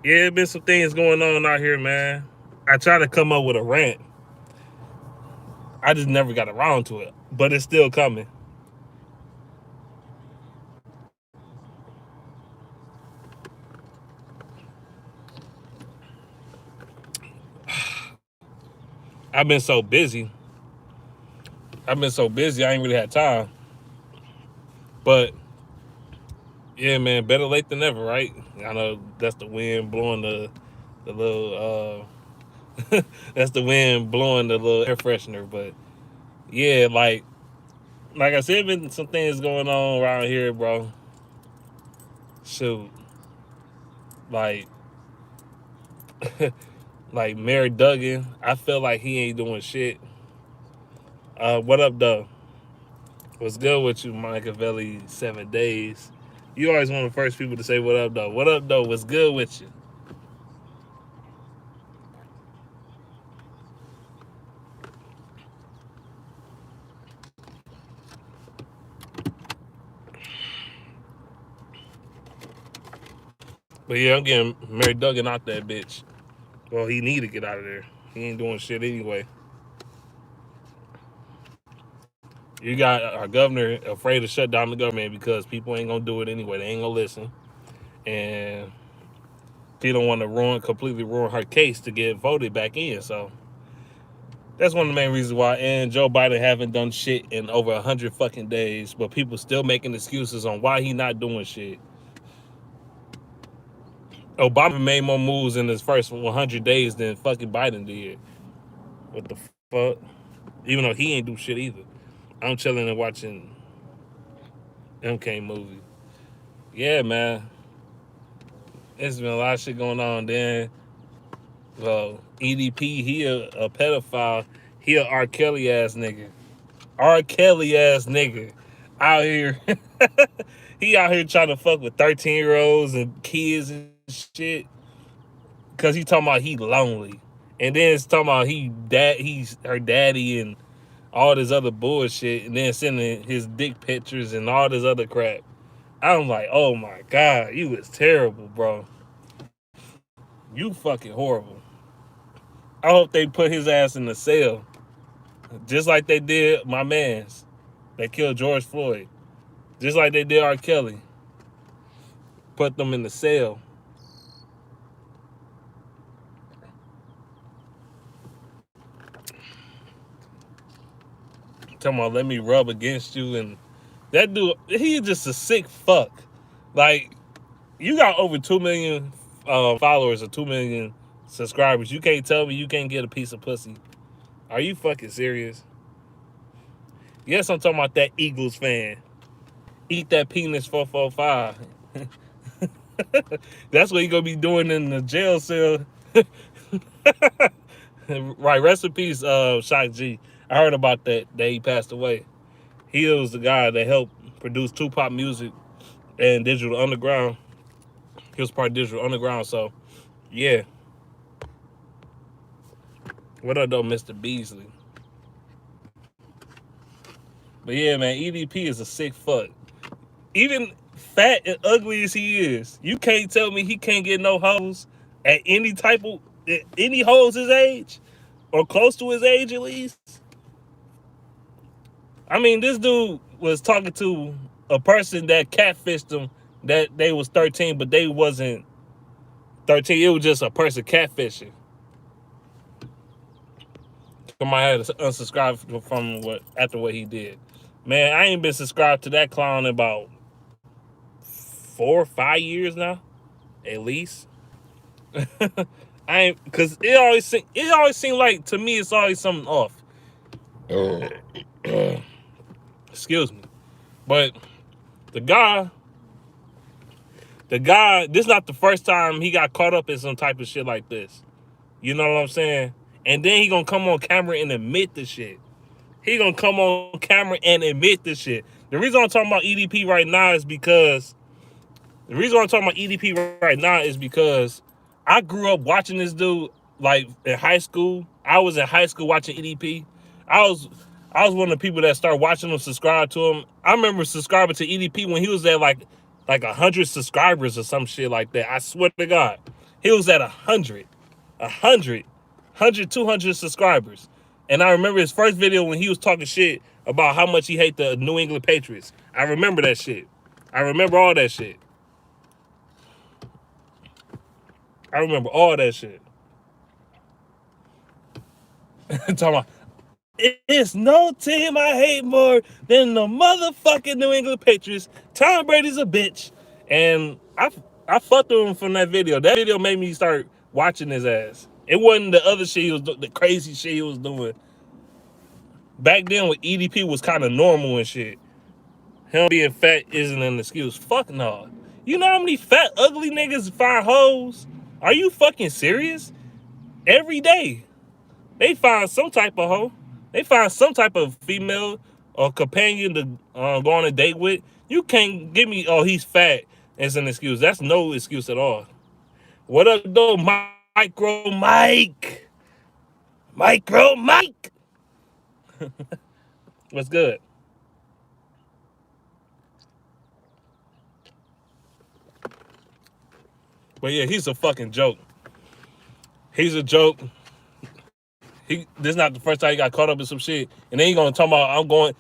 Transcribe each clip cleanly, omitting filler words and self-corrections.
Yeah, been some things going on out here, man. I try to come up with a rant. I just never got around to it, but it's still coming. I've been so busy. I ain't really had time. But yeah, man, better late than never, right? I know that's the wind blowing the little that's the wind blowing the little air freshener. But yeah, like I said, been some things going on around here, bro. Shoot, like like Mary Duggan, I feel like he ain't doing shit. What up, though? What's good with you, Machiavelli? 7 days. You always one of the first people to say what up, though. What up, though? What's good with you? But yeah, I'm getting Mary Duggan out that bitch. Well, he need to get out of there. He ain't doing shit anyway. You got our governor afraid to shut down the government because people ain't gonna do it anyway. They ain't gonna listen, and she don't want to completely ruin her case to get voted back in. So that's one of the main reasons why. And Joe Biden haven't done shit in over 100 fucking days, but people still making excuses on why he not doing shit. Obama made more moves in his first 100 days than fucking Biden did. What the fuck? Even though he ain't do shit either. I'm chilling and watching MK movie. Yeah, man. There's been a lot of shit going on. Then, well, EDP, he a pedophile. He a R. Kelly ass nigga. R. Kelly ass nigga. Out here. He out here trying to fuck with 13-year-olds and kids and shit. Cause he talking about he lonely. And then it's talking about he's her daddy and all this other bullshit. And then sending his dick pictures and all this other crap. I'm like, oh my God, you was terrible, bro. You fucking horrible. I hope they put his ass in the cell. Just like they did my mans. They killed George Floyd. Just like they did R. Kelly. Put them in the cell. Talking about let me rub against you, and that dude, he just a sick fuck. Like, you got over 2 million followers or 2 million subscribers. You can't tell me you can't get a piece of pussy. Are you fucking serious? Yes, I'm talking about that Eagles fan. Eat that penis 445. That's what he gonna be doing in the jail cell. Right, rest in peace, Shock G. I heard about that he passed away. He was the guy that helped produce Tupac music and Digital Underground. He was part of Digital Underground, so yeah. What up, though, Mr. Beasley? But yeah, man, EDP is a sick fuck. Even fat and ugly as he is, you can't tell me he can't get no hoes at any type of any hoes his age or close to his age at least. I mean, this dude was talking to a person that catfished him that they was 13, but they wasn't 13. It was just a person catfishing. Somebody had to unsubscribe from what after what he did. Man, I ain't been subscribed to that clown in about 4 or 5 years now, at least. I ain't because it always seemed like to me it's always something off. Oh. Excuse me, but the guy, this is not the first time he got caught up in some type of shit like this. You know what I'm saying? And then he gonna come on camera and admit the shit. He gonna come on camera and admit the shit. The reason I'm talking about EDP right now is because I grew up watching this dude like in high school. I was in high school watching EDP. I was I was one of the people that started watching him, subscribe to him. I remember subscribing to EDP when he was at like 100 subscribers or some shit like that. I swear to God. He was at 100, 200 subscribers. And I remember his first video when he was talking shit about how much he hate the New England Patriots. I remember that shit. I remember all that shit. I remember all that shit. Talking about, it's no team I hate more than the motherfucking New England Patriots. Tom Brady's a bitch. And I fucked with him from that video. That video made me start watching his ass. It wasn't the other shit he was the crazy shit he was doing. Back then when EDP was kind of normal and shit. Him being fat isn't an excuse. Fuck no. You know how many fat, ugly niggas find hoes? Are you fucking serious? Every day. They find some type of hoe. They find some type of female or companion to go on a date with. You can't give me, oh, he's fat as an excuse. That's no excuse at all. What up, though, Micro Mike? Micro Mike! What's good? But yeah, he's a fucking joke. He's a joke. This is not the first time he got caught up in some shit. And then he gonna talk about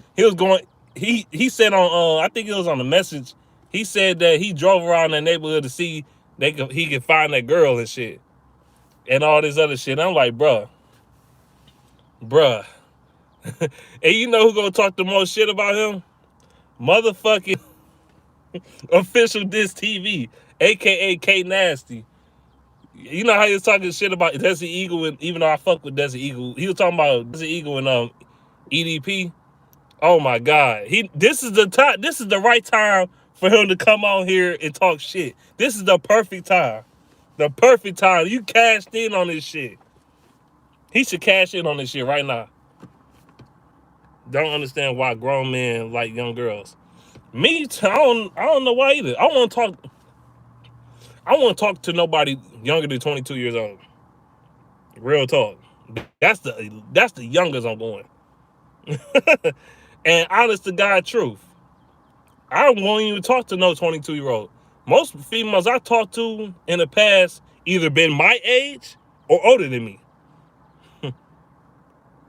he said on I think it was on the message, he said that he drove around that neighborhood to see he could find that girl and shit. And all this other shit. I'm like, bruh. And you know who gonna talk the most shit about him? Motherfucking Official Diss TV, aka K Nasty. You know how he was talking shit about Desert Eagle, and even though I fuck with Desert Eagle, he was talking about Desert Eagle and EDP. Oh my God, this is the right time for him to come on here and talk shit. This is the perfect time. The perfect time. You cashed in on this shit. He should cash in on this shit right now. Don't understand why grown men like young girls. Me, I don't know why either. I want to talk to nobody younger than 22 years old. Real talk. That's the youngest I'm going. And honest to God truth, I won't even talk to no 22-year-old. Most females I talked to in the past either been my age or older than me.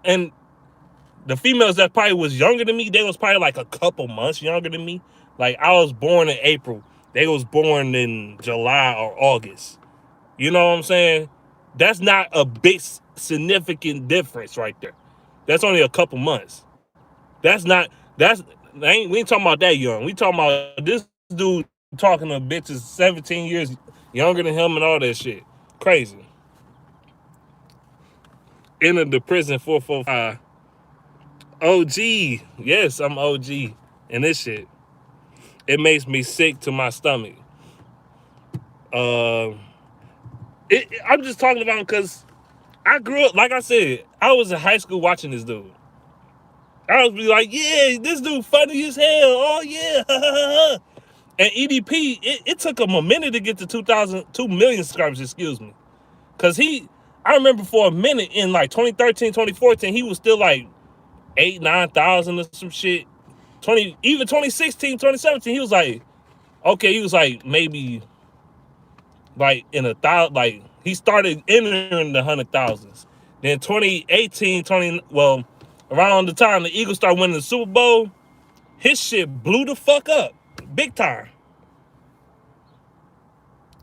And the females that probably was younger than me, they was probably like a couple months younger than me. Like I was born in April. They was born in July or August. You know what I'm saying? That's not a big significant difference right there. That's only a couple months. We ain't talking about that young. We talking about this dude talking to bitches 17 years younger than him and all that shit. Crazy. Entered the prison 445. OG. Yes, I'm OG. And this shit, it makes me sick to my stomach. I'm just talking about because I grew up, like I said, I was in high school watching this dude. I was be like, yeah, this dude funny as hell. Oh, yeah. And EDP, it took him a minute to get to 2 million subscribers, excuse me. Because I remember for a minute in like 2013, 2014, he was still like 8,000, 9,000 or some shit. Even 2016, 2017, he was like maybe like in 1,000, like he started entering the 100,000s. Then 2018, around the time the Eagles started winning the Super Bowl, his shit blew the fuck up. Big time.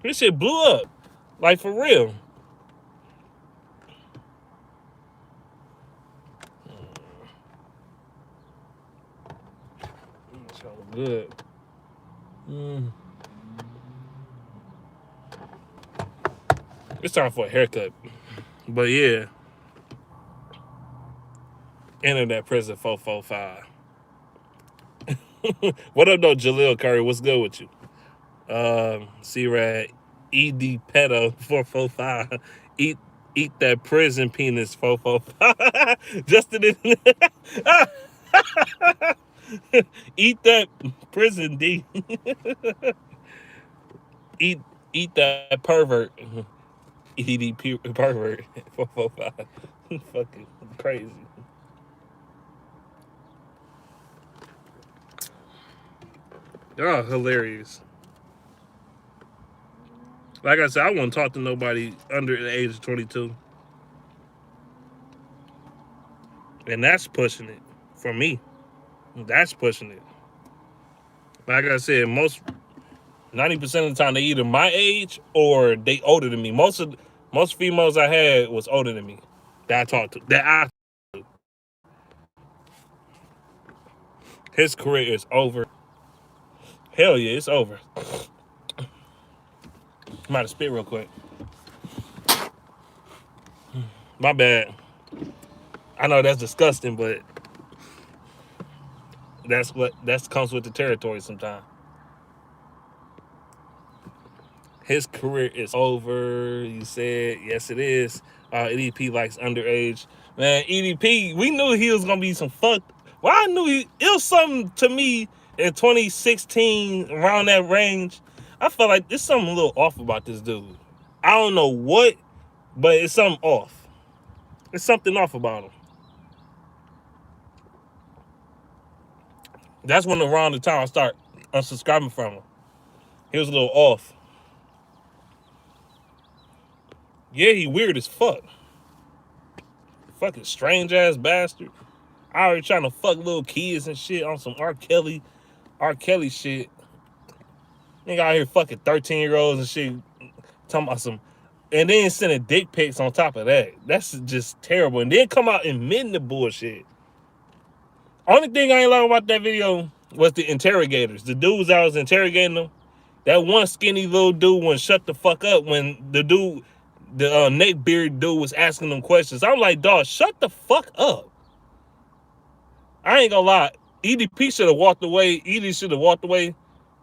His shit blew up. Like for real. So good. It's time for a haircut. But yeah. Enter that prison 445. What up though, Jaleel Curry? What's good with you? C-Rad, EDP445. Eat that prison penis 445. Justin eat that prison D. eat that pervert. EDP pervert 445. Fucking crazy. Oh, hilarious. Like I said, I wouldn't talk to nobody under the age of 22, and that's pushing it for me. That's pushing it. Like I said, 90% of the time they either my age or they older than me. Most females I had was older than me that I talked to. His career is over. Hell yeah, it's over. I'm out to spit real quick. My bad. I know that's disgusting, but that comes with the territory sometimes. His career is over. You said yes, it is. EDP likes underage. Man, EDP, we knew he was gonna be some fucked. Well, I knew it was something to me in 2016 around that range. I felt like there's something a little off about this dude. I don't know what, but it's something off. There's something off about him. That's when around the time I start unsubscribing from him. He was a little off. Yeah, he weird as fuck. Fucking strange ass bastard. I already trying to fuck little kids and shit on some R. Kelly shit. Nigga out here fucking 13-year-olds and shit. Talking about some, and then sending dick pics on top of that. That's just terrible. And then come out admitting the bullshit. Only thing I ain't like about that video was the interrogators. The dudes that was interrogating them. That one skinny little dude wouldn't shut the fuck up when the dude, the neck beard dude was asking them questions. I'm like, dog, shut the fuck up. I ain't gonna lie. EDP should have walked away. ED should have walked away.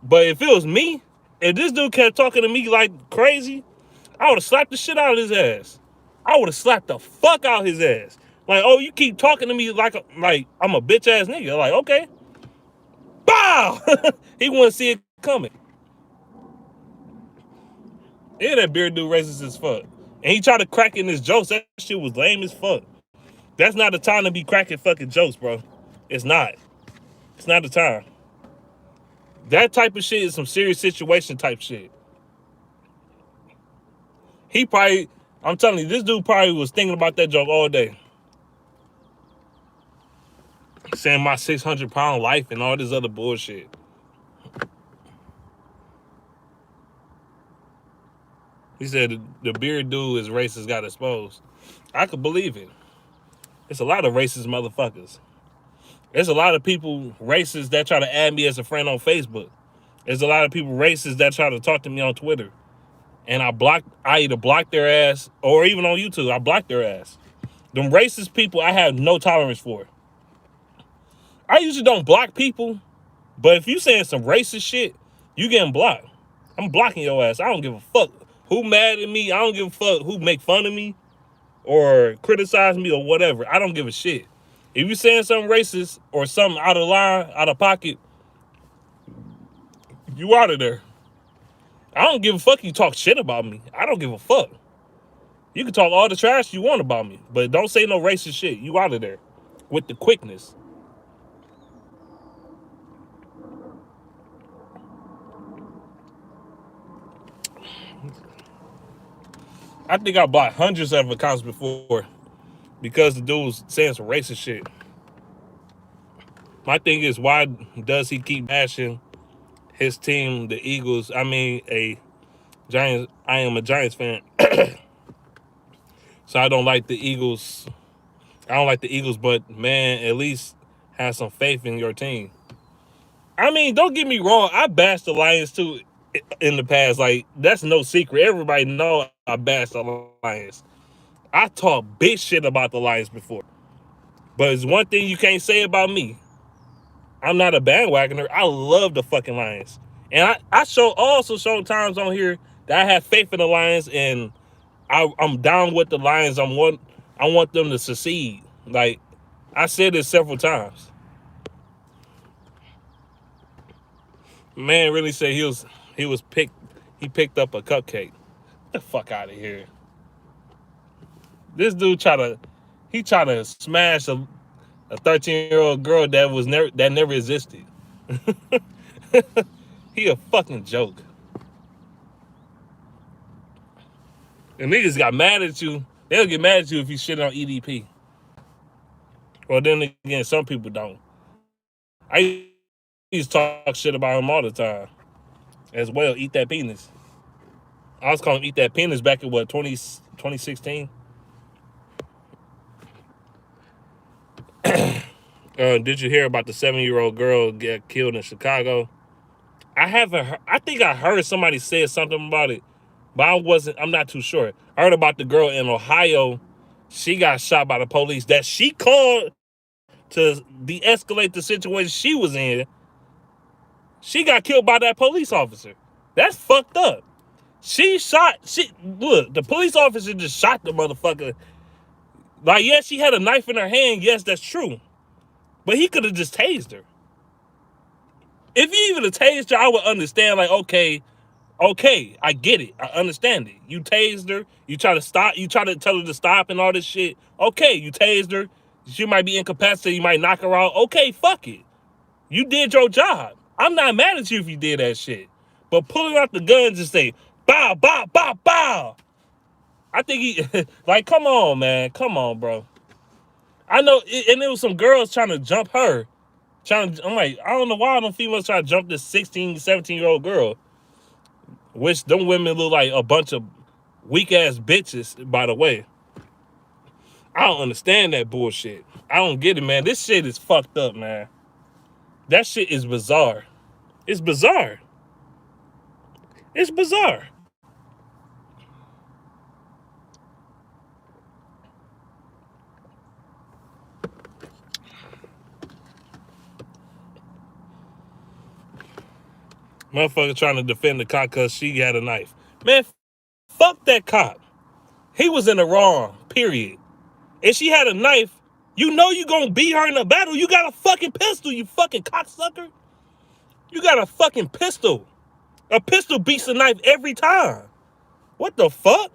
But if it was me, if this dude kept talking to me like crazy, I would have slapped the shit out of his ass. I would have slapped the fuck out of his ass. Like, oh, you keep talking to me like I'm a bitch ass nigga. Like, okay. Bow! He wouldn't see it coming. Yeah, that beard dude racist as fuck. And he tried to crack in his jokes. That shit was lame as fuck. That's not the time to be cracking fucking jokes, bro. It's not. It's not the time. That type of shit is some serious situation type shit. He probably, I'm telling you, this dude probably was thinking about that joke all day. Saying my 600-pound life and all this other bullshit. He said the beard dude is racist got exposed. I could believe it. It's a lot of racist motherfuckers. There's a lot of people racist that try to add me as a friend on Facebook. There's a lot of people racist that try to talk to me on Twitter. And I either block their ass or even on YouTube, I block their ass. Them racist people I have no tolerance for. I usually don't block people, but if you saying some racist shit, you getting blocked. I'm blocking your ass. I don't give a fuck who mad at me. I don't give a fuck who make fun of me or criticize me or whatever. I don't give a shit. If you saying something racist or something out of line, out of pocket, you out of there. I don't give a fuck you talk shit about me. I don't give a fuck. You can talk all the trash you want about me, but don't say no racist shit. You out of there with the quickness. I think I blocked hundreds of accounts before because the dude was saying some racist shit. My thing is, why does he keep bashing his team, the Eagles? I mean, I am a Giants fan, so I don't like the Eagles. I don't like the Eagles, but man, at least have some faith in your team. I mean, don't get me wrong. I bashed the Lions too in the past. Like, that's no secret. Everybody know I bashed the Lions. I talked big shit about the Lions before. But it's one thing you can't say about me. I'm not a bandwagoner. I love the fucking Lions. And I also show times on here that I have faith in the Lions and I'm down with the Lions. I want them to succeed. Like, I said this several times. Man really said he picked up a cupcake. Get the fuck out of here. This dude tried to smash a 13-year-old girl that never existed. He a fucking joke. And niggas got mad at you. They'll get mad at you if you shit on EDP. Well, then again, some people don't. I used to talk shit about him all the time as well. Eat that penis. I was calling him Eat That Penis back in what, 2016? Did you hear about the 7-year-old girl get killed in Chicago? I haven't heard, I think I heard somebody say something about it, but I'm not too sure. I heard about the girl in Ohio. She got shot by the police that she called to de-escalate the situation she was in. She got killed by that police officer. That's fucked up. Look, the police officer just shot the motherfucker. Like, yes, she had a knife in her hand. Yes, that's true. But he could have just tased her. If he even tased her, I would understand, like, okay, I get it. I understand it. You tased her. You try to stop. You try to tell her to stop and all this shit. Okay, you tased her. She might be incapacitated. You might knock her out. Okay, fuck it. You did your job. I'm not mad at you if you did that shit. But pulling out the guns and say, bow, bow, bow, bow. I think he, like, come on, man. Come on, bro. I know, and there was some girls trying to jump her. I'm like, I don't know why them females try to jump this 16, 17-year-old girl. Which them women look like a bunch of weak-ass bitches, by the way. I don't understand that bullshit. I don't get it, man. This shit is fucked up, man. That shit is bizarre. It's bizarre. It's bizarre. Motherfucker trying to defend the cop because she had a knife. Man, fuck that cop. He was in the wrong, period. If she had a knife, you know you gonna beat her in a battle. You got a fucking pistol, you fucking cocksucker. You got a fucking pistol. A pistol beats a knife every time. What the fuck?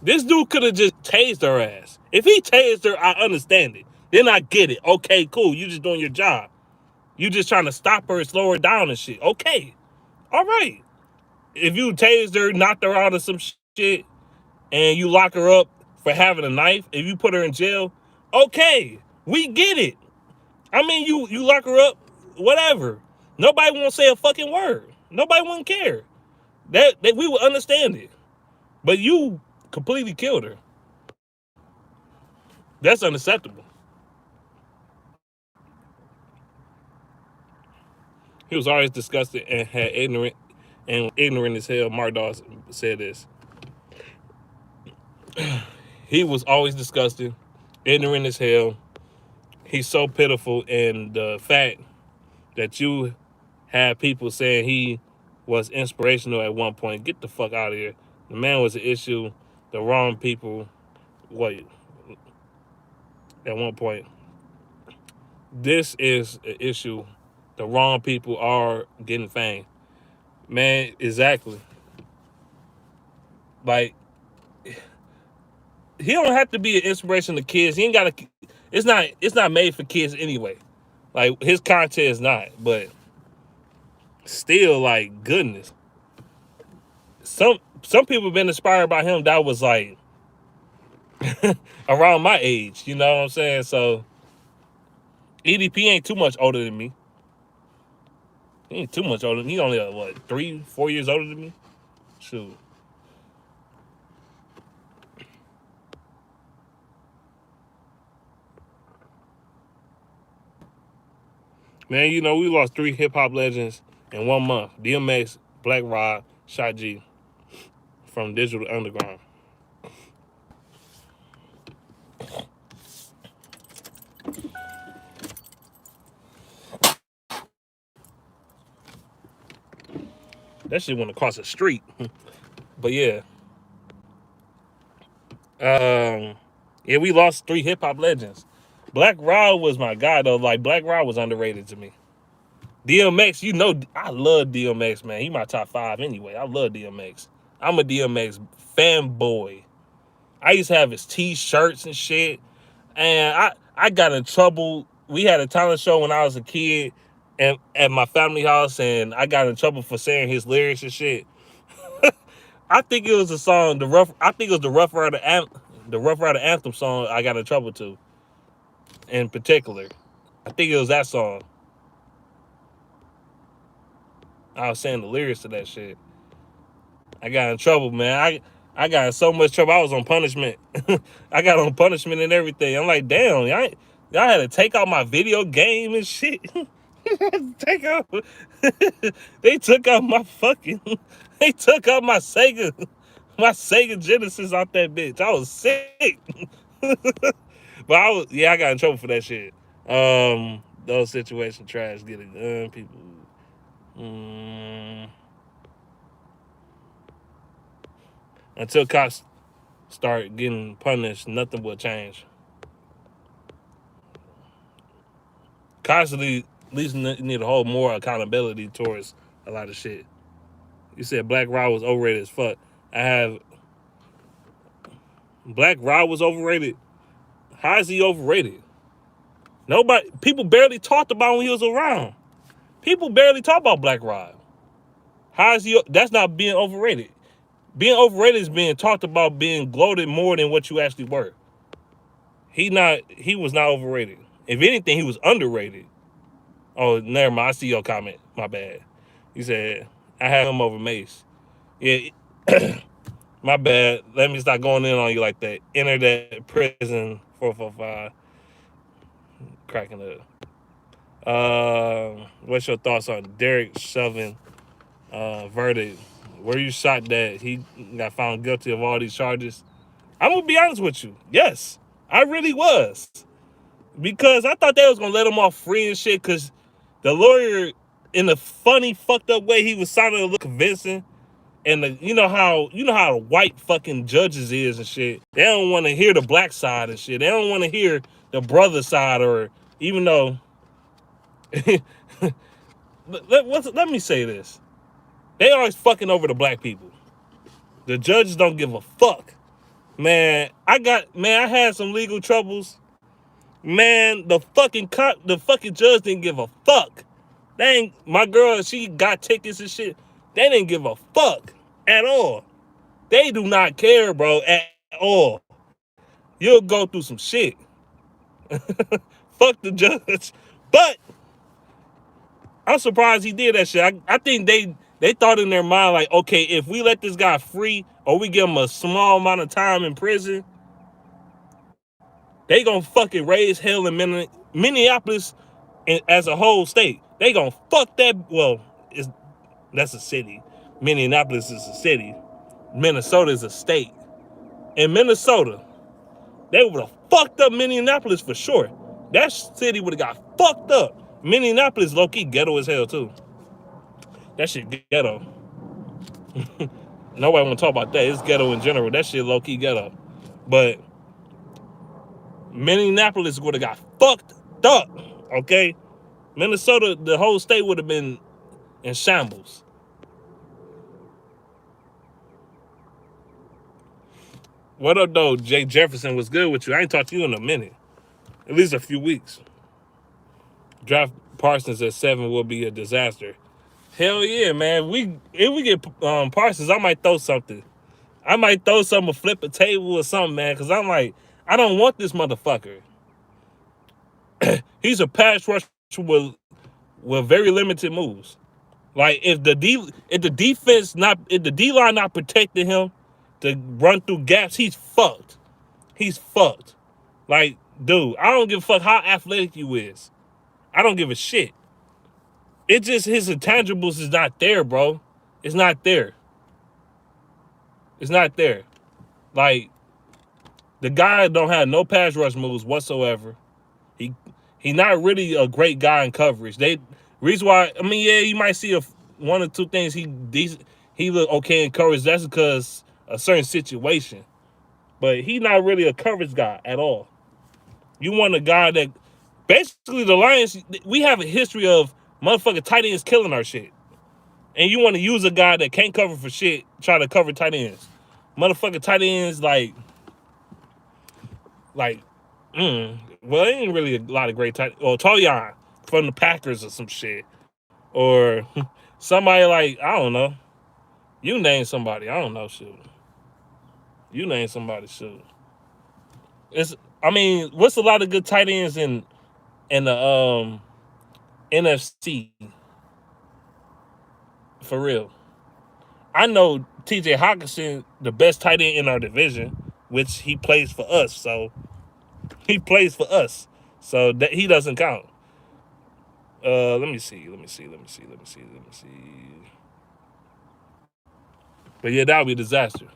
This dude could have just tased her ass. If he tased her, I understand it. Then I get it. Okay, cool. You just doing your job. You just trying to stop her and slow her down and shit. Okay. All right. If you tased her, knocked her out of some shit, and you lock her up for having a knife, if you put her in jail, okay. We get it. I mean, you lock her up, whatever. Nobody won't say a fucking word. Nobody wouldn't care. That we would understand it. But you completely killed her. That's unacceptable. He was always disgusted and had ignorant as hell. Mardos said this. He was always disgusted, ignorant as hell. He's so pitiful, and the fact that you have people saying he was inspirational at one point, get the fuck out of here. The man was an issue. The wrong people, at one point. This is an issue. The wrong people are getting fame. Man, exactly. Like, he don't have to be an inspiration to kids. He ain't got to. It's not made for kids anyway. Like, his content is not, but still, like, goodness. Some people have been inspired by him that was like around my age. You know what I'm saying? So EDP ain't too much older than me. He ain't too much older. He only what, 3-4 years older than me. Shoot. Man, you know, we lost 3 hip-hop legends in 1 month. DMX, Black Rod, Shot G from Digital Underground. That shit went across the street. But yeah. Yeah, we lost 3 hip-hop legends. Black Rod was my guy, though. Like, Black Rod was underrated to me. DMX, you know, I love DMX, man. He my top 5 anyway. I love DMX. I'm a DMX fanboy. I used to have his T-shirts and shit. And I got in trouble. We had a talent show when I was a kid at my family house, and I got in trouble for saying his lyrics and shit. I think it was the song, the rough. I think it was the Rough Rider anthem song. I got in trouble to, in particular. I think it was that song. I was saying the lyrics to that shit. I got in trouble, man. I got in so much trouble. I was on punishment. I got on punishment and everything. I'm like, damn, y'all had to take out my video game and shit. Take out. They took out my fucking. They took out my Sega Genesis out that bitch. I was sick. But I got in trouble for that shit. Those situation trash, get a gun, people. Until cops start getting punished, nothing will change. Constantly, at least need to hold more accountability towards a lot of shit. You said Black Rod was overrated as fuck. Black Rod was overrated. How is he overrated? People barely talked about when he was around. People barely talk about Black Rod. How is he? That's not being overrated. Being overrated is being talked about, being gloated more than what you actually were. He was not overrated. If anything, he was underrated. Oh, never mind. I see your comment. My bad. You said I have him over Mace. Yeah, my bad. Let me stop going in on you like that. Enter that prison 445. Cracking up. What's your thoughts on Derek Chauvin verdict? Were you shocked that he got found guilty of all these charges? I'm gonna be honest with you. Yes, I really was, because I thought they was gonna let him off free and shit. Cause the lawyer, in a funny, fucked up way, he was sounding a little convincing. And you know how the white fucking judges is and shit. They don't want to hear the black side and shit. They don't want to hear the brother side, or even though. Let me say this. They always fucking over the black people. The judges don't give a fuck. Man, I had some legal troubles. Man, the fucking judge didn't give a fuck. My girl, she got tickets and shit. They didn't give a fuck at all. They do not care, bro, at all. You'll go through some shit. Fuck the judge. But I'm surprised he did that shit. I think they thought in their mind, like, okay, if we let this guy free or we give him a small amount of time in prison, they gonna fucking raise hell in Minneapolis as a whole state. They gonna fuck that. Well, that's a city. Minneapolis is a city. Minnesota is a state. In Minnesota, they would have fucked up Minneapolis for sure. That city would have got fucked up. Minneapolis low-key ghetto as hell too. That shit ghetto. Nobody want to talk about that. It's ghetto in general. That shit low-key ghetto. But Minneapolis would have got fucked up, okay? Minnesota, the whole state would have been in shambles. What up, though, Jay Jefferson? Was good with you? I ain't talked to you in a minute. At least a few weeks. Draft Parsons at 7 will be a disaster. Hell yeah, man. If we get Parsons, I might throw something. I might throw something, flip a table or something, man. Because I'm like, I don't want this motherfucker. He's a pass rusher with very limited moves. Like if the D line not protecting him to run through gaps, he's fucked. He's fucked. Like, dude, I don't give a fuck how athletic you is. I don't give a shit. It's just his intangibles is not there, bro. It's not there. It's not there. Like, the guy don't have no pass rush moves whatsoever. He not really a great guy in coverage. Reason why, I mean, yeah, you might see one or two things he look okay in coverage. That's because a certain situation. But he not really a coverage guy at all. You want a guy that, basically the Lions, we have a history of motherfucking tight ends killing our shit. And you want to use a guy that can't cover for shit, try to cover tight ends. Motherfucking tight ends well, it ain't really a lot of great tight, or Toyan from the Packers or some shit. Or somebody like, I don't know. You name somebody. I don't know. Shoot. You name somebody. Shoot. It's. I mean, what's a lot of good tight ends in the NFC for real? I know T.J. Hawkinson, the best tight end in our division, which he plays for us. So he plays for us. So that he doesn't count. Let me see. But yeah, that would be a disaster.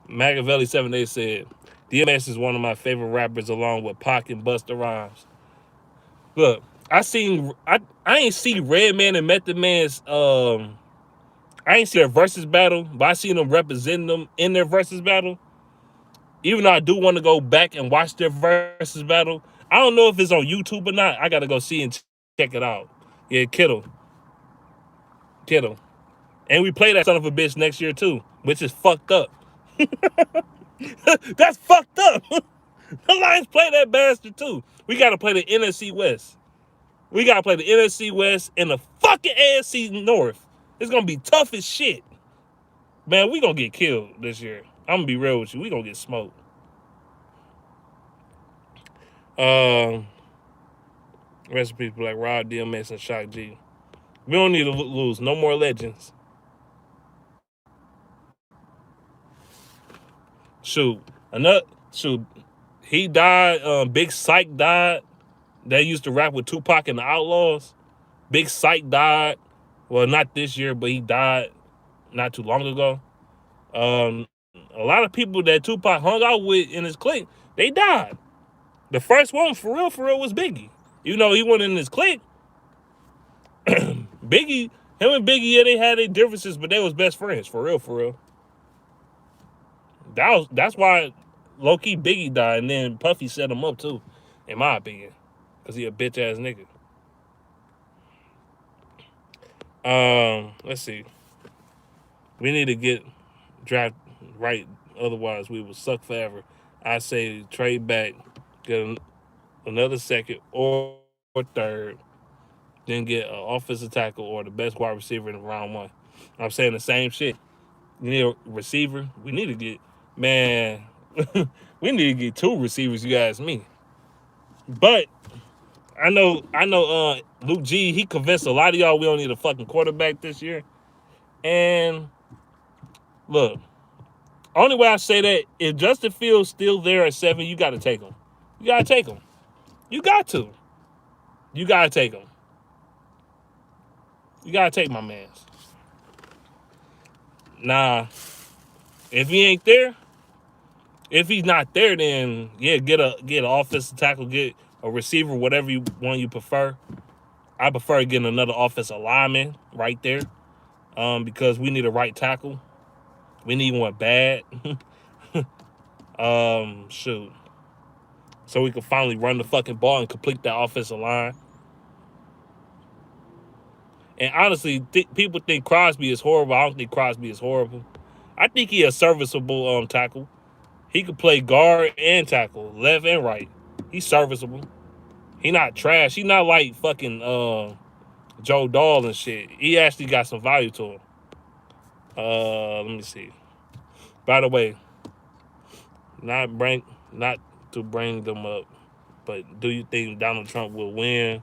Machiavelli 7 Days said, DMX is one of my favorite rappers along with Pac and Busta Rhymes. Look, I ain't see Redman and Method Man's I ain't see their versus battle, but I seen them representing them in their versus battle. Even though I do want to go back and watch their versus battle, I don't know if it's on YouTube or not. I gotta go see and check it out. Yeah, Kittle. And we play that son of a bitch next year too, which is fucked up. That's fucked up. The Lions play that bastard too. We gotta play the NFC West. We gotta play the NFC West and the fucking AFC North. It's gonna be tough as shit. Man, we gonna get killed this year. I'm gonna be real with you. We gonna get smoked. Rest in peace, Black Rod, DMX, and Shock G. We don't need to lose. No more legends. Shoot. Shoot. He died. Big Psych died. They used to rap with Tupac and the Outlaws. Big Psych died. Well, not this year, but he died not too long ago. A lot of people that Tupac hung out with in his clique, they died. The first one, for real, was Biggie. You know, he went in his clique. Biggie, him and Biggie, yeah, they had their differences, but they was best friends, for real. That's why low-key Biggie died, and then Puffy set him up too, in my opinion, because he a bitch-ass nigga. Let's see. We need to get draft right, otherwise we will suck forever. I say trade back, get another second or third, then get an offensive tackle or the best wide receiver in round one. I'm saying the same shit. You need a receiver. We need to get, man, we need to get 2 receivers, you ask me. But I know Luke G, he convinced a lot of y'all we don't need a fucking quarterback this year. And look, only way I say that, if Justin Fields still there at 7, you got to take him. You got to take him. You got to. You got to take him. You got to take my mans. Nah, if he ain't there, if he's not there, then yeah, get an offensive tackle, get a receiver, whatever you prefer. I prefer getting another offensive lineman right there, because we need a right tackle. We need one bad. Shoot. So we can finally run the fucking ball and complete that offensive line. And honestly, people think Crosby is horrible. I don't think Crosby is horrible. I think he a serviceable tackle. He could play guard and tackle, left and right. He's serviceable. He not trash. He not like fucking Joe Dahl and shit. He actually got some value to him. Let me see. By the way, not to bring them up, but do you think Donald Trump will win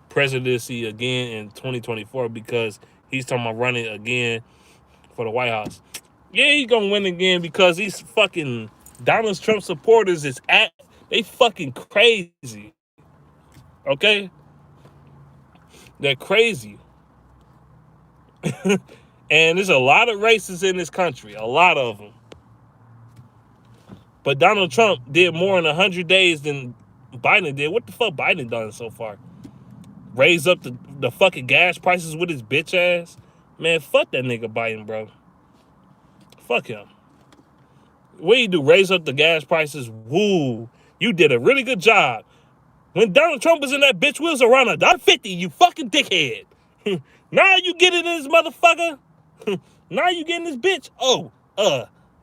presidency again in 2024 because he's talking about running again for the White House? Yeah, he's gonna win again because these fucking Donald Trump supporters they fucking crazy. Okay? They're crazy. And there's a lot of racists in this country. A lot of them. But Donald Trump did more in 100 days than Biden did. What the fuck Biden done so far? Raise up the fucking gas prices with his bitch ass? Man, fuck that nigga Biden, bro. Fuck him. What you do? Raise up the gas prices? Woo. You did a really good job. When Donald Trump was in that bitch, we was around $1.50, you fucking dickhead. Now you get it in this motherfucker. Now you getting this bitch. Oh,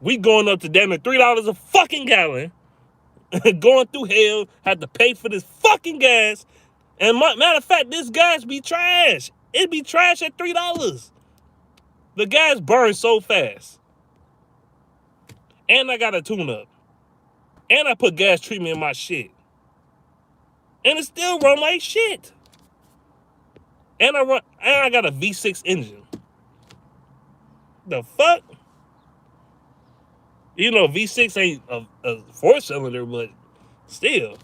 we going up to damn near $3 a fucking gallon. Going through hell, had to pay for this fucking gas. And matter of fact, this gas be trash. It be trash at $3. The gas burns so fast. And I got a tune up. And I put gas treatment in my shit. And it still run like shit. And I got a V6 engine. The fuck? You know, V6 ain't a 4-cylinder, but still.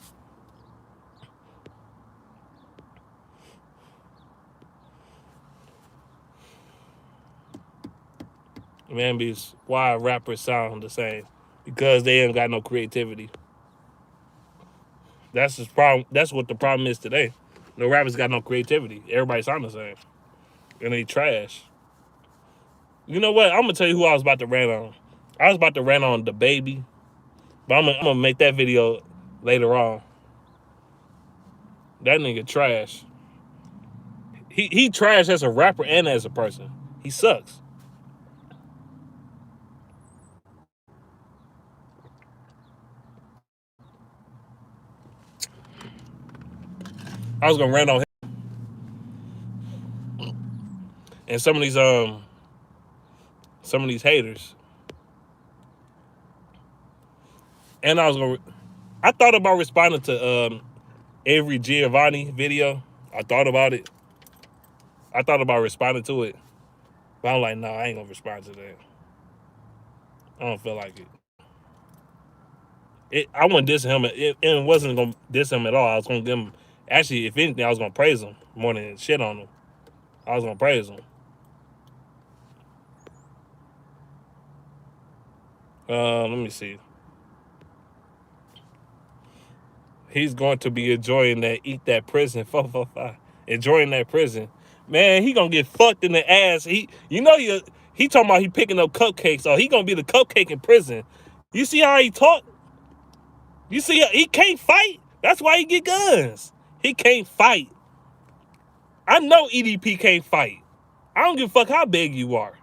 Man, because why rappers sound the same? Because they ain't got no creativity. That's the problem. That's what the problem is today. No rappers got no creativity. Everybody sound the same. And they trash. You know what? I'm gonna tell you who I was about to rant on. I was about to rant on the baby, but I'm gonna make that video later on. That nigga trash. He trash as a rapper and as a person. He sucks. I was gonna rant on him and some of these haters. And I thought about responding to Avery Giovanni video. I thought about it. I thought about responding to it. But I'm like, nah, I ain't gonna respond to that. I don't feel like it. I wasn't dissing him. It wasn't gonna diss him at all. I was gonna give him. Actually, if anything, I was gonna praise him more than shit on him. I was gonna praise him. Let me see. He's going to be enjoying that Eat That Prison 445. Enjoying that prison. Man, he gonna get fucked in the ass. He talking about he picking up cupcakes. So he gonna be the cupcake in prison. You see how he talk? You see how he can't fight? That's why he get guns. He can't fight. I know EDP can't fight. I don't give a fuck how big you are.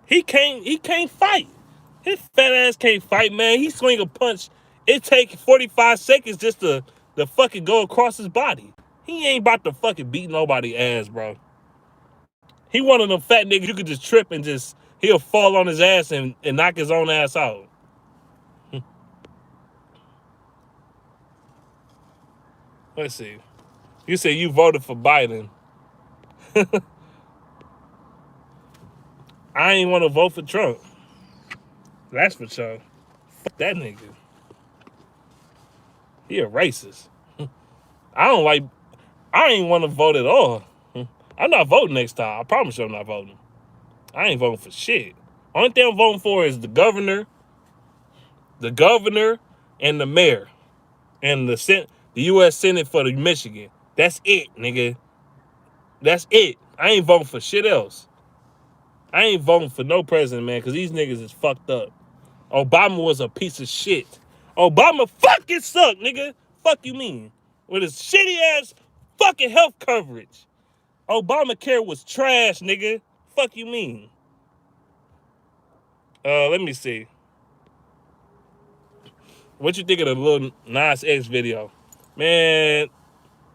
He can't fight. His fat ass can't fight, man. He swing a punch. It take 45 seconds just to fucking go across his body. He ain't about to fucking beat nobody ass, bro. He one of them fat niggas you could just trip and he'll fall on his ass and knock his own ass out. Let's see. You say you voted for Biden. I ain't want to vote for Trump. That's for sure. Fuck that nigga. He a racist. I ain't want to vote at all. I'm not voting next time. I promise you I'm not voting. I ain't voting for shit. Only thing I'm voting for is the governor, and the mayor, and the U.S. Senate for the Michigan. That's it, nigga. That's it. I ain't voting for shit else. I ain't voting for no president, man, because these niggas is fucked up. Obama was a piece of shit. Obama fucking sucked, nigga. Fuck you mean? With his shitty ass fucking health coverage. Obamacare was trash, nigga. Fuck you mean? Let me see. What you think of the Lil Nas X video? Man,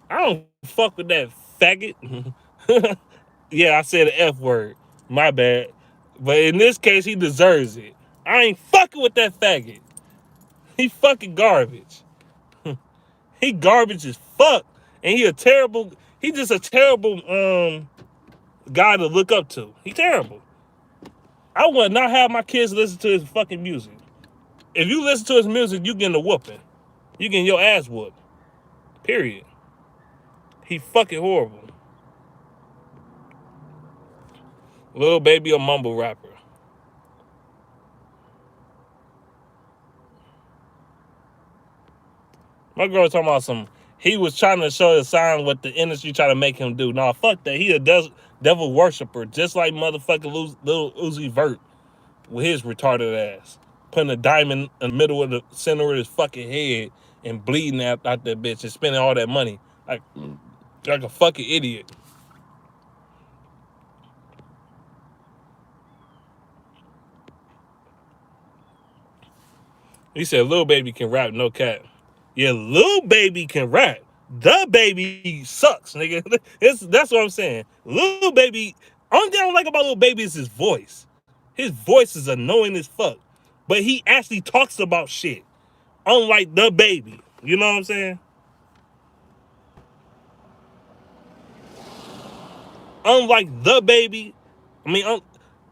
I don't fuck with that faggot. Yeah, I said the F word. My bad. But in this case, he deserves it. I ain't fucking with that faggot. He fucking garbage. He garbage as fuck. And he just a terrible guy to look up to. He terrible. I would not have my kids listen to his fucking music. If you listen to his music, you getting a whooping. You getting your ass whooped. Period. He fucking horrible. Lil Baby a mumble rapper. My girl talking about he was trying to show a sign what the industry trying to make him do. Nah, fuck that. He a devil worshiper, just like motherfucking Lil Uzi Vert with his retarded ass. Putting a diamond in the middle of the center of his fucking head and bleeding out that bitch and spending all that money. Like a fucking idiot. He said Lil Baby can rap, no cap. Yeah, Lil Baby can rap. The Baby sucks, nigga. That's what I'm saying. Lil Baby Only thing I don't like about Lil Baby is his voice. His voice is annoying as fuck. But he actually talks about shit. Unlike the Baby. You know what I'm saying? Unlike the Baby, I mean,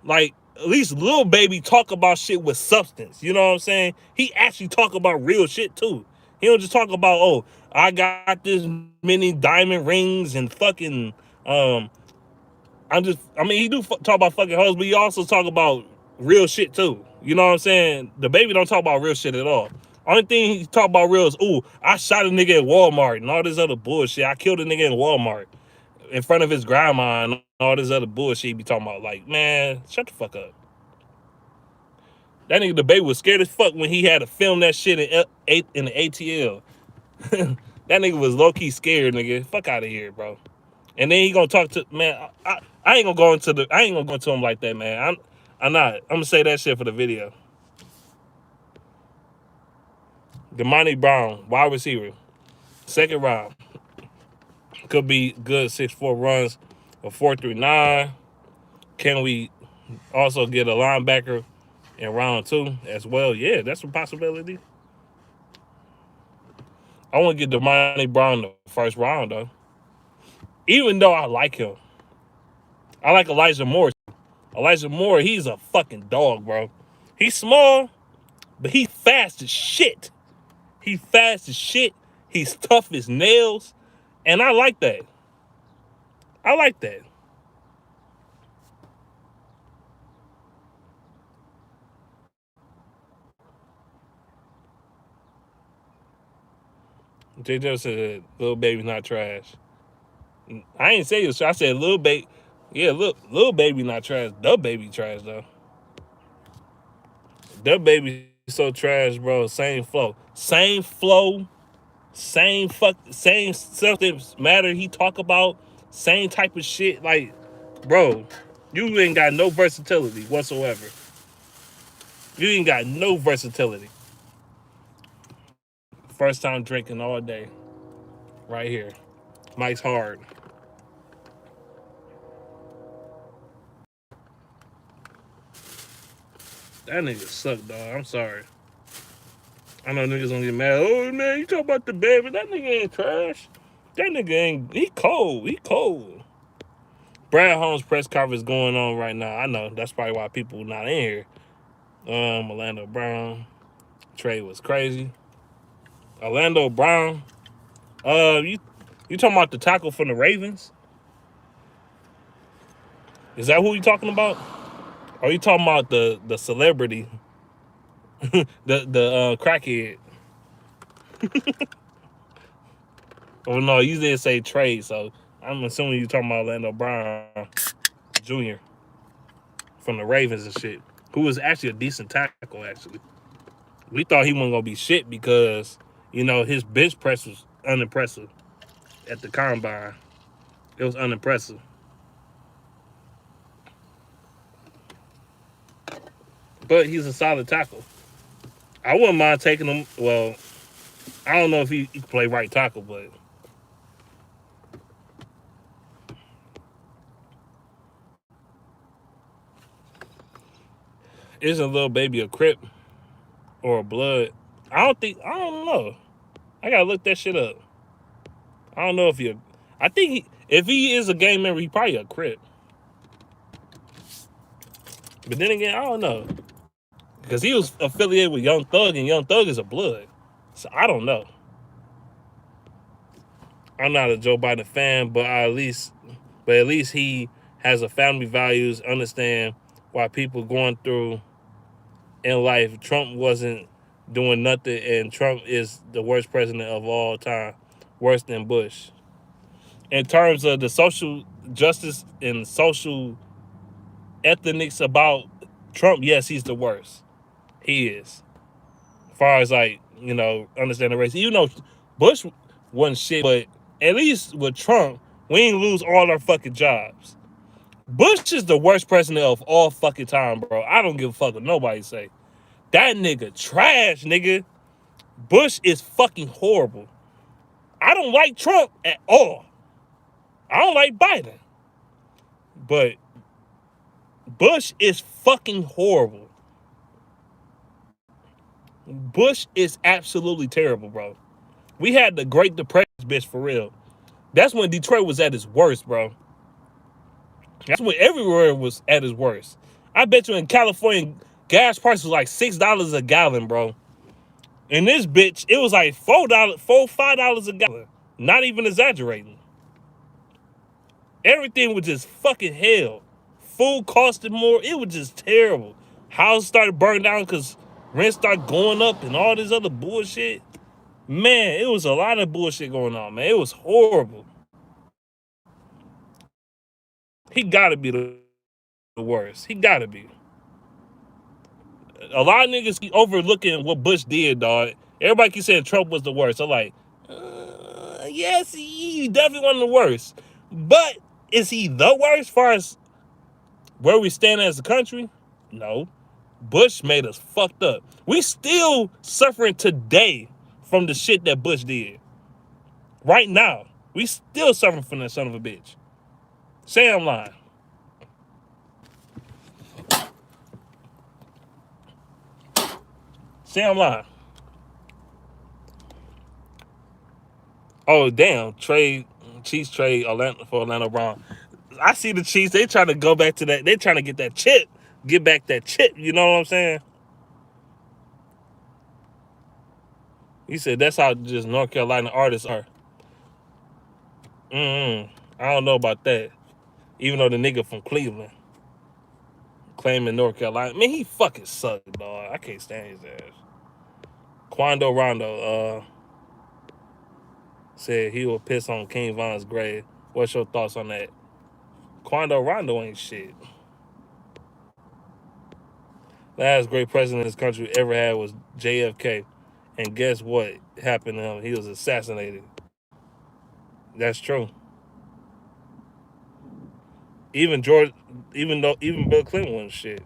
like at least Lil Baby talk about shit with substance. You know what I'm saying? He actually talk about real shit too. He don't just talk about, oh, I got this many diamond rings and fucking I mean, he do talk about fucking hoes, but he also talk about real shit too. You know what I'm saying? The Baby don't talk about real shit at all. Only thing he talk about real is, ooh, I shot a nigga at Walmart and all this other bullshit. I killed a nigga in Walmart in front of his grandma and all this other bullshit he be talking about. Like, man, shut the fuck up. That nigga the Baby was scared as fuck when he had to film that shit in the ATL. That nigga was low key scared, nigga. Fuck out of here, bro. And then he gonna talk to man. I ain't gonna go into him like that, man. I'm not. I'm gonna say that shit for the video. Damani Brown, wide receiver, second round, could be good 6'4" runs, a 4.39. Can we also get a linebacker in round 2 as well? Yeah, that's a possibility. I want to get Damani Brown the first round though. Even though I like him, I like Elijah Moore. Elijah Moore, he's a fucking dog, bro. He's small, but he's fast as shit. He's fast as shit. He's tough as nails. And I like that. I like that. JJ said, Lil Baby's not trash. I ain't say this. I said, Lil Baby. Yeah, Lil Baby not trash. The Baby trash, though. The Baby so trash, bro. Same flow. Same flow. Same substance matter he talk about. Same type of shit. Like, bro, you ain't got no versatility whatsoever. You ain't got no versatility. First time drinking all day. Right here. Mike's hard. That nigga suck, dog. I'm sorry. I know niggas gonna get mad. Oh, man, you talk about the Baby. That nigga ain't trash. That nigga ain't. He cold. He cold. Brad Holmes press conference going on right now. I know. That's probably why people not in here. Orlando Brown. Trade was crazy. Orlando Brown. You talking about the tackle from the Ravens? Is that who you talking about? Or you talking about the celebrity, the crackhead? Oh no, you didn't say trade, so I'm assuming you talking about Orlando Brown Jr. from the Ravens and shit, who was actually a decent tackle. Actually, we thought he wasn't gonna be shit because his bench press was unimpressive at the combine. It was unimpressive. But he's a solid tackle. I wouldn't mind taking him. Well, I don't know if he can play right tackle, but isn't Lil Baby a Crip or a Blood? I don't know. I gotta look that shit up. I don't know if I think if he is a gang member, he probably a Crip. But then again, I don't know. Because he was affiliated with Young Thug, and Young Thug is a Blood. So I don't know. I'm not a Joe Biden fan, but at least he has a family values, understand why people going through in life. Trump wasn't doing nothing, and Trump is the worst president of all time, worse than Bush. In terms of the social justice and social ethnics about Trump, yes, he's the worst. He is. As far as understand the race. Bush wasn't shit, but at least with Trump, we ain't lose all our fucking jobs. Bush is the worst president of all fucking time, bro. I don't give a fuck what nobody say. That nigga trash, nigga. Bush is fucking horrible. I don't like Trump at all. I don't like Biden. But Bush is fucking horrible. Bush is absolutely terrible, bro. We had the Great Depression, bitch, for real. That's when Detroit was at its worst, bro. That's when everywhere was at its worst. I bet you in California, gas prices was like $6 a gallon, bro. In this bitch, it was like $5 a gallon. Not even exaggerating. Everything was just fucking hell. Food costed more. It was just terrible. Houses started burning down because rent started going up and all this other bullshit. Man, it was a lot of bullshit going on, man. It was horrible. He gotta be the worst. He gotta be. A lot of niggas keep overlooking what Bush did, dog. Everybody keep saying Trump was the worst. I'm like, yes, he definitely one of the worst. But is he the worst as far as where we stand as a country? No. Bush made us fucked up. We still suffering today from the shit that Bush did. Right now. We still suffering from that son of a bitch. Say I'm lying. Say I'm lying. Oh, damn. Chiefs trade for Orlando Brown. I see the Chiefs. They trying to go back to that. They trying to get that chip. Get back that chip. You know what I'm saying? He said that's how just North Carolina artists are. I don't know about that. Even though the nigga from Cleveland claiming North Carolina. Man, he fucking sucked, dog. I can't stand his ass. Quando Rondo said he will piss on King Von's grave. What's your thoughts on that? Quando Rondo ain't shit. Last great president this country ever had was JFK. And guess what happened to him? He was assassinated. That's true. Even Bill Clinton wasn't shit.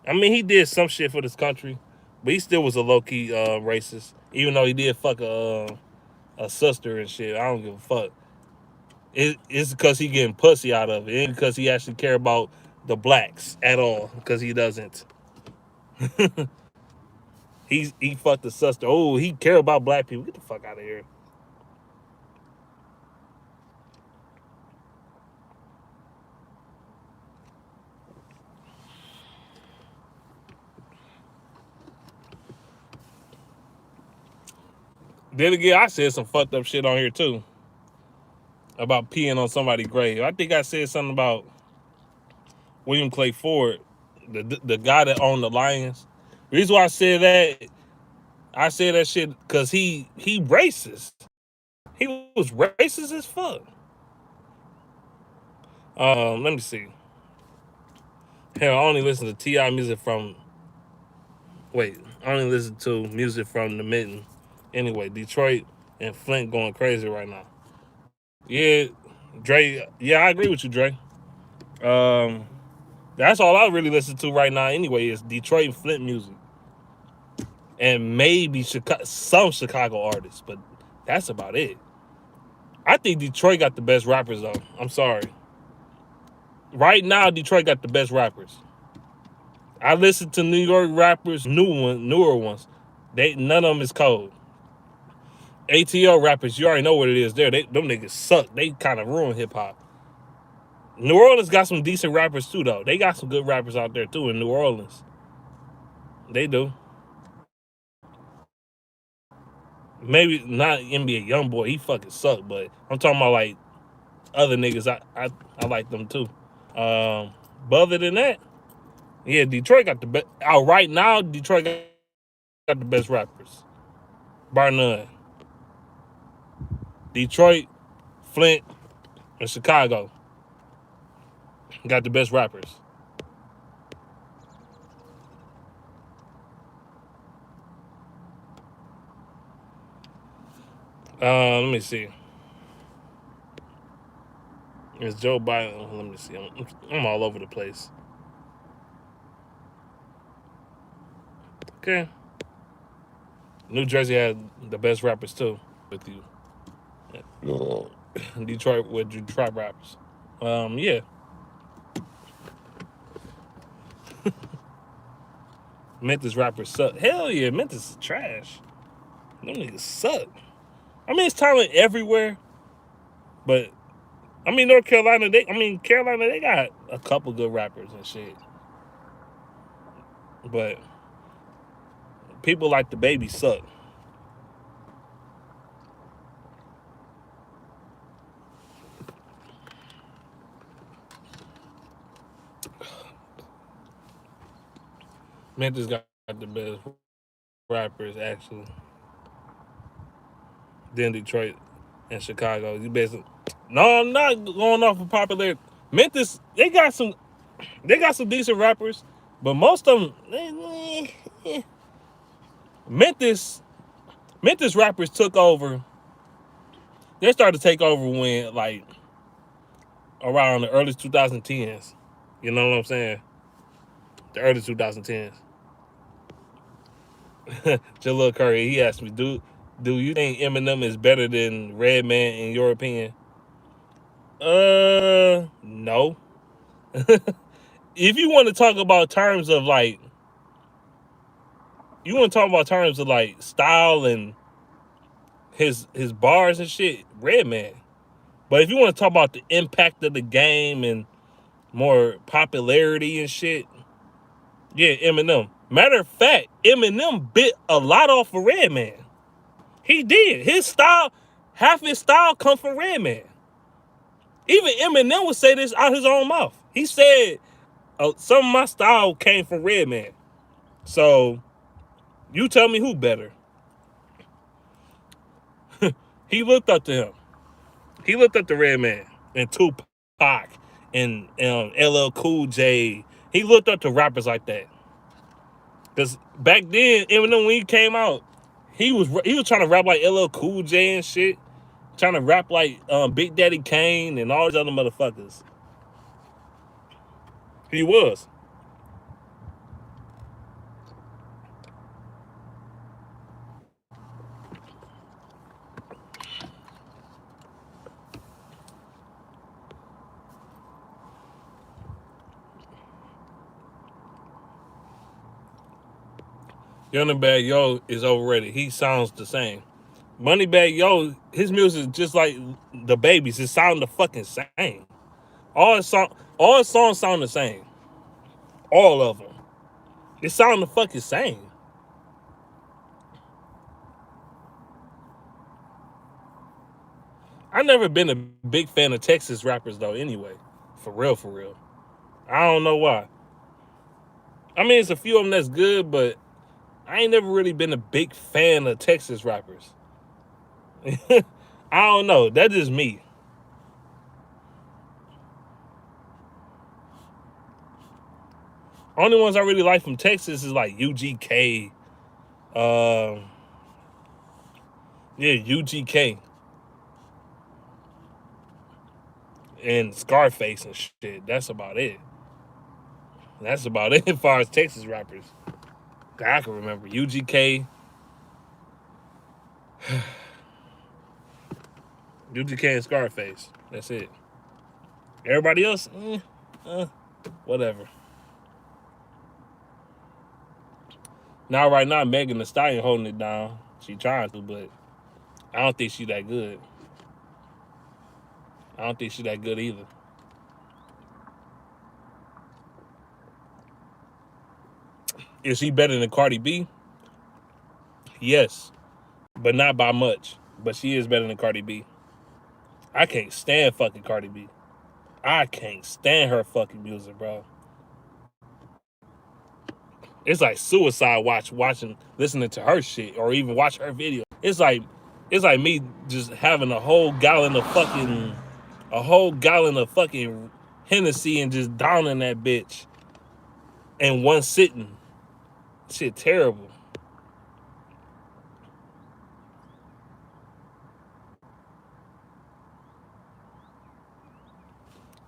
I mean, he did some shit for this country, but he still was a low key racist. Even though he did fuck a sister and shit, I don't give a fuck. It's because he getting pussy out of it. It ain't because he actually care about the blacks at all. Because he doesn't. he fucked the sister. Oh, he care about black people. Get the fuck out of here. Then again, I said some fucked up shit on here too. About peeing on somebody's grave. I think I said something about William Clay Ford, the guy that owned the Lions. The reason why I said that shit because he racist. He was racist as fuck. Let me see. Hell, I only listen to T.I. music from. Wait, I only listen to music from the Mitten. Anyway, Detroit and Flint going crazy right now. Yeah, Dre. Yeah, I agree with you, Dre. That's all I really listen to right now. Anyway, is Detroit and Flint music, and maybe some Chicago artists, but that's about it. I think Detroit got the best rappers though. I'm sorry. Right now, Detroit got the best rappers. I listen to New York rappers, newer ones. None of them is cold. ATL rappers, you already know what it is. Them niggas suck. They kind of ruin hip hop. New Orleans got some decent rappers too, though. They got some good rappers out there too in New Orleans. They do. Maybe not NBA YoungBoy. He fucking suck, but I'm talking about like other niggas. I like them too. But other than that, yeah, Detroit got the best. Right now, Detroit got the best rappers, bar none. Detroit, Flint, and Chicago got the best rappers. Let me see. It's Joe Biden. Let me see. I'm all over the place. Okay. New Jersey had the best rappers too. With you. Detroit with Detroit rappers. Yeah. Memphis rappers suck. Hell yeah, Memphis is trash. Them niggas suck. I mean, it's talent everywhere, but I mean, Carolina, they got a couple good rappers and shit. But people like the baby suck. Memphis got the best rappers actually. Then Detroit and Chicago. You basically no, I'm not going off of popularity. Memphis, they got some decent rappers, but most of them, Memphis, Memphis rappers took over. They started to take over when like around the early 2010s. You know what I'm saying? The early 2010s. Jalil Curry, he asked me, do you think Eminem is better than Redman in your opinion? No. If you want to talk about terms of like, you want to talk about terms of like style and his bars and shit, Redman. But if you want to talk about the impact of the game and more popularity and shit, yeah, Eminem. Matter of fact, Eminem bit a lot off of Redman. He did. His style, half his style come from Redman. Even Eminem would say this out his own mouth. He said, some of my style came from Redman. So, you tell me who better. He looked up to him. He looked up to Redman and Tupac and LL Cool J. He looked up to rappers like that. Because back then, Eminem, when he came out, he was trying to rap like LL Cool J and shit. Trying to rap like Big Daddy Kane and all these other motherfuckers. He was. Moneybag Yo is overrated. He sounds the same. Moneybag Yo, his music is just like the babies. It sound the fucking same. All his songs sound the same. All of them. It sound the fucking same. I never been a big fan of Texas rappers though. Anyway, for real, for real. I don't know why. I mean, it's a few of them that's good, but I ain't never really been a big fan of Texas rappers. I don't know. That's just me. Only ones I really like from Texas is like UGK. Uh, yeah, UGK and Scarface and shit. That's about it. That's about it as far as Texas rappers. I can remember UGK, UGK and Scarface. That's it. Everybody else, whatever. Now, right now, Megan Thee Stallion holding it down. She trying to, but I don't think she that good. I don't think she that good either. Is she better than Cardi B? Yes, but not by much. But she is better than Cardi B. I can't stand fucking Cardi B. I can't stand her fucking music, bro. It's like suicide listening to her shit, or even watch her video. It's like me just having a whole gallon of fucking Hennessy and just downing that bitch in one sitting. Shit, terrible.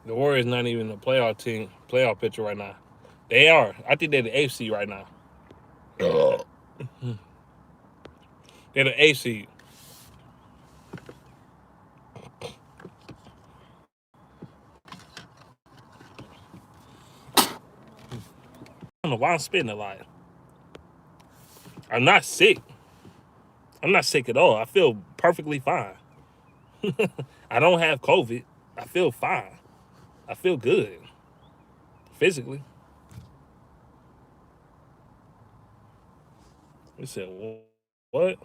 The Warriors not even a playoff picture right now. They are. I think they're the AFC right now. They're the AFC. I don't know why I'm spitting a lot. I'm not sick. I'm not sick at all. I feel perfectly fine. I don't have COVID. I feel fine. I feel good physically. We said, what?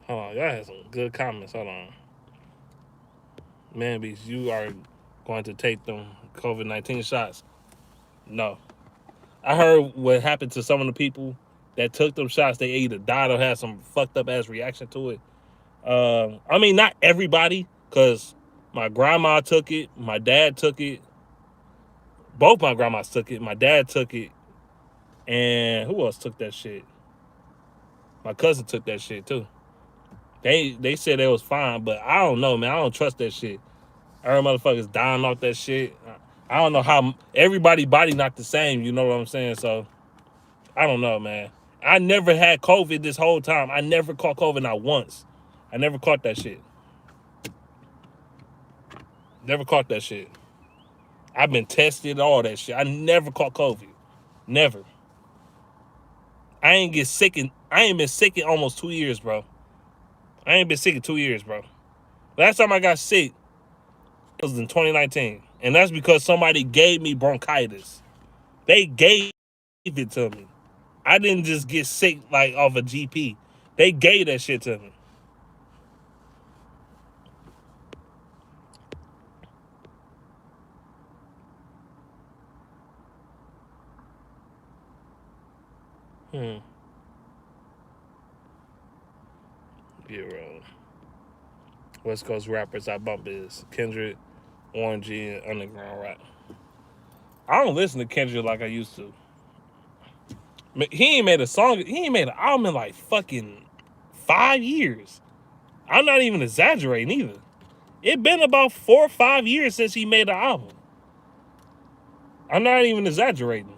Hold on. Y'all had some good comments. Hold on. Man, Beast, you are going to take them COVID-19 shots. No. I heard what happened to some of the people that took them shots. They either died or had some fucked up ass reaction to it. I mean, not everybody, because my grandma took it. My dad took it. Both my grandmas took it. My dad took it. And who else took that shit? My cousin took that shit too. They said it was fine, but I don't know, man. I don't trust that shit. I heard motherfuckers dying off that shit. I don't know how everybody body not the same. You know what I'm saying? So I don't know, man. I never had COVID this whole time. I never caught COVID not once. I never caught that shit. Never caught that shit. I've been tested, all that shit. I never caught COVID. Never. I ain't been sick in almost 2 years, bro. I ain't been sick in 2 years, bro. Last time I got sick was in 2019. And that's because somebody gave me bronchitis. They gave it to me. I didn't just get sick like off a GP. They gave that shit to me. Yeah, bro. West Coast rappers I bump is Kendrick, Warren G, and Underground Rap. I don't listen to Kendrick like I used to. He ain't made a song. He ain't made an album in like fucking 5 years. I'm not even exaggerating either. It been about 4 or 5 years since he made an album. I'm not even exaggerating.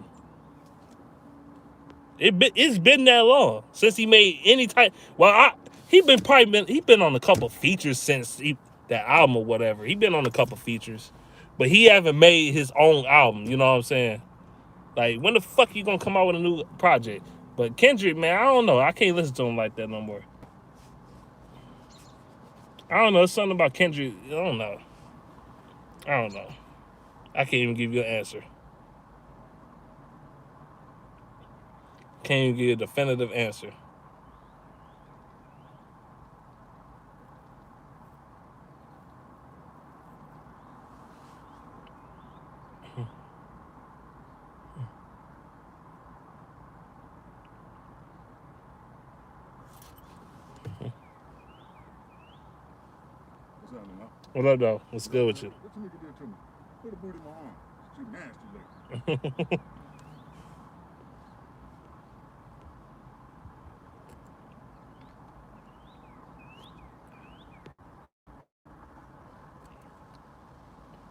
It's been that long since he made any type. Well, he been on a couple features since that album or whatever. He been on a couple features, but he haven't made his own album. You know what I'm saying? Like, when the fuck you gonna come out with a new project? But Kendrick, man, I don't know. I can't listen to him like that no more. I don't know. It's something about Kendrick. I don't know. I don't know. I can't even give you an answer. Can't even give you a definitive answer. What up, though? What's good with you? What you nigga did to me? Put a boot in my arm. She nasty lady.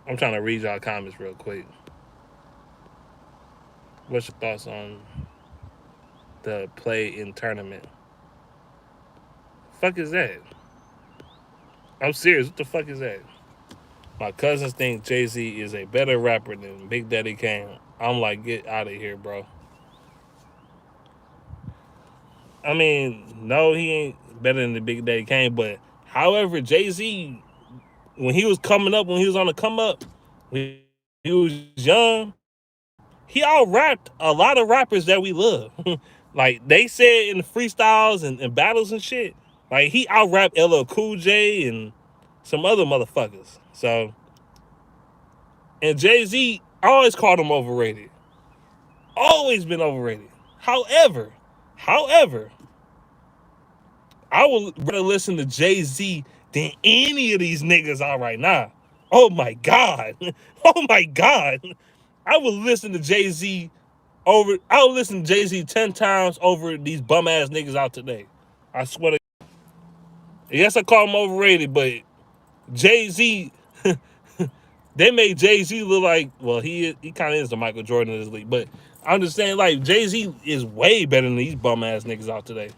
I'm trying to read y'all comments real quick. What's your thoughts on the play in tournament? Fuck is that? I'm serious. What the fuck is that? My cousins think Jay-Z is a better rapper than Big Daddy Kane. I'm like, get out of here, bro. I mean, no, he ain't better than the Big Daddy Kane, but however, Jay-Z, when he was coming up, when he was on the come up, when he was young, he out-rapped a lot of rappers that we love. Like, they said in the freestyles and battles and shit, like, he out-rapped LL Cool J and some other motherfuckers. So, and Jay-Z, I always called him overrated. Always been overrated. However, I would rather listen to Jay-Z than any of these niggas out right now. Oh my God. Oh my God. I would listen to Jay-Z I would listen to Jay-Z 10 times over these bum ass niggas out today. I swear to God. Yes, I call him overrated, but Jay-Z, they made Jay-Z look like, well, he kind of is the Michael Jordan of this league, but I understand, like, Jay-Z is way better than these bum ass niggas out today.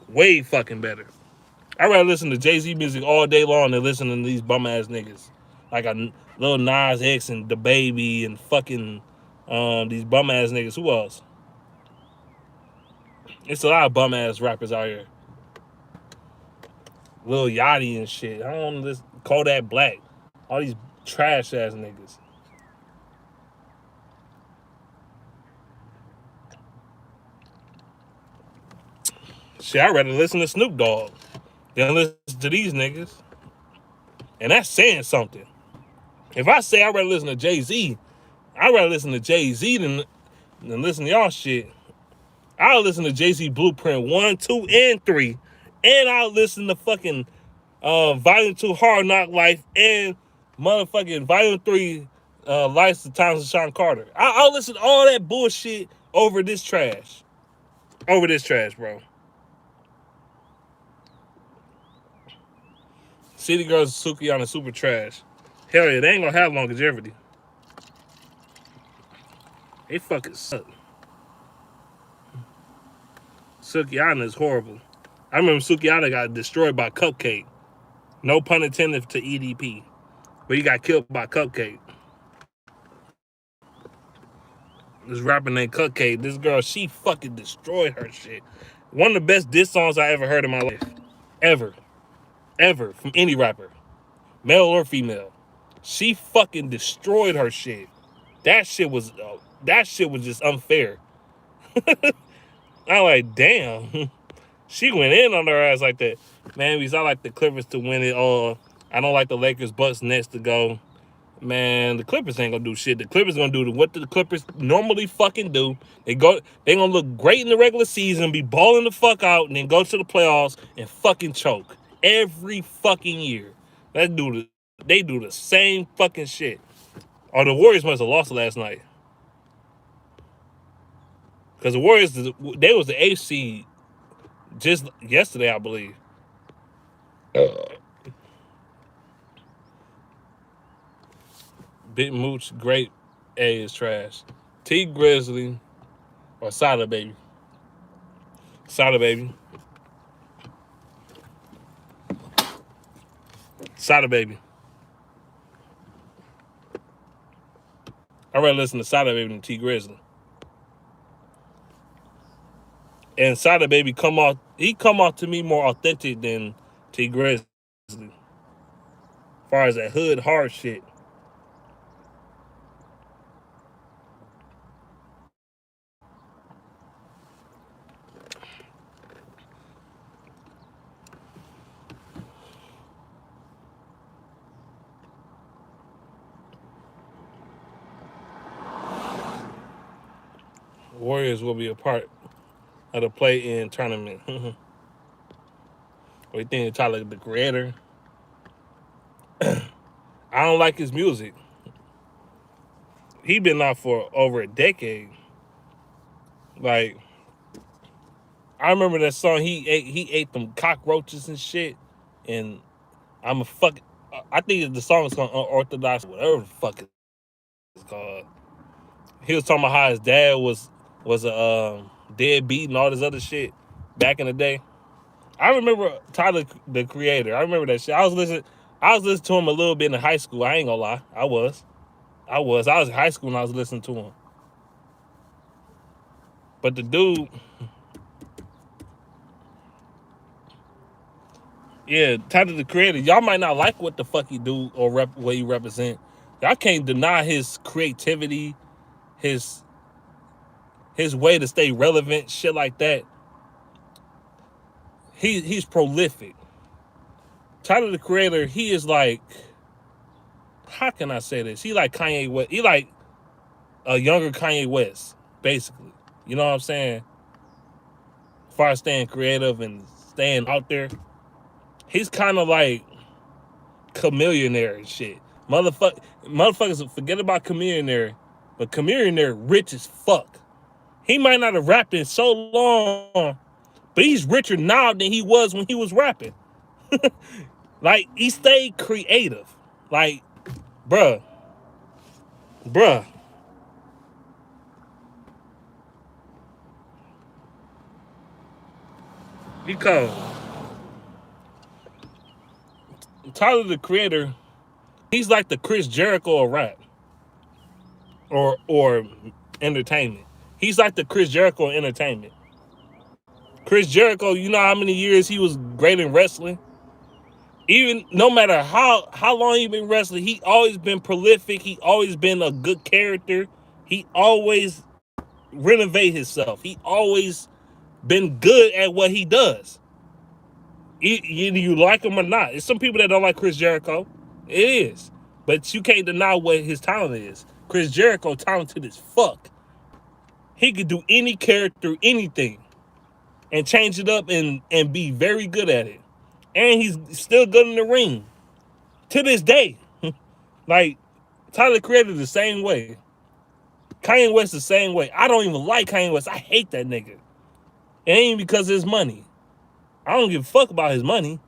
Way fucking better. I'd rather listen to Jay-Z music all day long than listen to these bum ass niggas. like a Lil Nas X and the Baby and fucking these bum ass niggas. Who else? It's a lot of bum ass rappers out here. Lil Yachty and shit. I don't know this Kodak Black. All these trash ass niggas. Shit, I'd rather listen to Snoop Dogg than listen to these niggas. And that's saying something. If I say I'd rather listen to Jay-Z, I'd rather listen to Jay-Z than listen to y'all shit. I'll listen to Jay-Z Blueprint 1, 2, and 3. And I'll listen to fucking Volume 2 Hard Knock Life and motherfucking Volume 3 Lights of Times of Sean Carter. I'll listen to all that bullshit over this trash. Over this trash, bro. City Girls Sukiyana super trash. Hell yeah, they ain't gonna have longevity. They fucking suck. Sukiyana is horrible. I remember Sukiyana got destroyed by Cupcake. No pun intended to EDP. But he got killed by Cupcake. This rapper named Cupcake, this girl, she fucking destroyed her shit. One of the best diss songs I ever heard in my life. Ever. Ever. From any rapper. Male or female. She fucking destroyed her shit. That shit was just unfair. I'm like, damn. She went in on her ass like that. Man, because I like the Clippers to win it all. I don't like the Lakers, Bucks, Nets to go. Man, the Clippers ain't gonna do shit. The Clippers gonna do what the Clippers normally fucking do. They gonna look great in the regular season, be balling the fuck out, and then go to the playoffs and fucking choke every fucking year. They do the same fucking shit. Or the Warriors must have lost last night, because the Warriors, they was the eighth seed just yesterday, I believe. Big Mooch, great A is trash. T Grizzly or Sada Baby. Sada Baby. Sada Baby. I'd rather listen to Sada Baby than T Grizzly. And Sada Baby come off to me more authentic than T Grizzly. As far as that hood hard shit. Warriors will be a part of the play-in tournament. What do you think of Tyler, the Creator? I don't like his music. He been out for over a decade. Like, I remember that song. He ate them cockroaches and shit. And I'm a fuck. I think the song is called Unorthodox, whatever the fuck it's called. He was talking about how his dad was a deadbeat and all this other shit back in the day. I remember Tyler, the Creator. I remember that shit. I was listening to him a little bit in high school. I ain't gonna lie. I was in high school when I was listening to him. But the dude, yeah, Tyler, the Creator, y'all might not like what the fuck he do or what he represent. Y'all can't deny his creativity, his way to stay relevant, shit like that. He's prolific. Tyler, the Creator, he is like, how can I say this? He like Kanye West. He like a younger Kanye West, basically. You know what I'm saying? As far as staying creative and staying out there, he's kind of like Chameleonaire and shit. Motherfuckers forget about Chameleonaire, but Chameleonaire rich as fuck. He might not have rapped in so long, but he's richer now than he was when he was rapping. Like, he stayed creative. Like, bruh. Because Tyler, the Creator, He's like the Chris Jericho of rap or entertainment. He's like the Chris Jericho of entertainment. Chris Jericho, you know how many years he was great in wrestling? Even no matter how long he been wrestling, he always been prolific. He always been a good character. He always renovate himself. He always been good at what he does. Either you like him or not. It's some people that don't like Chris Jericho. It is. But you can't deny what his talent is. Chris Jericho talented as fuck. He could do any character, anything, and change it up and be very good at it. And he's still good in the ring. To this day. Like, Tyler Creator the same way. Kanye West the same way. I don't even like Kanye West. I hate that nigga. It ain't because of his money. I don't give a fuck about his money.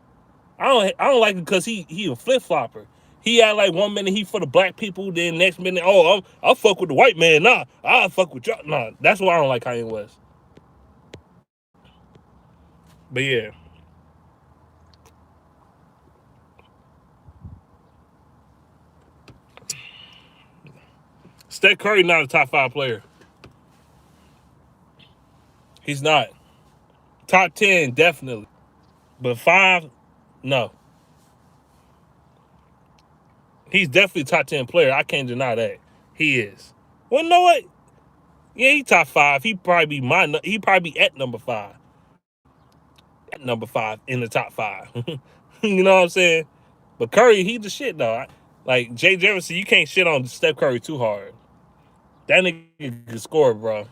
I don't like him because he a flip flopper. He act like 1 minute he for the black people, then next minute, oh, I'll fuck with the white man. Nah, I'll fuck with y'all. Nah, that's why I don't like Kanye West. But yeah. Steph Curry not a top 5 player. He's not. Top 10, definitely. But 5, no. He's definitely top 10 player. I can't deny that. He is. Well, you know what? Yeah, he top 5. He probably be at number 5. At number 5 in the top 5. You know what I'm saying? But Curry, he the shit though. Like Jay Jefferson, you can't shit on Steph Curry too hard. That nigga can score, bro.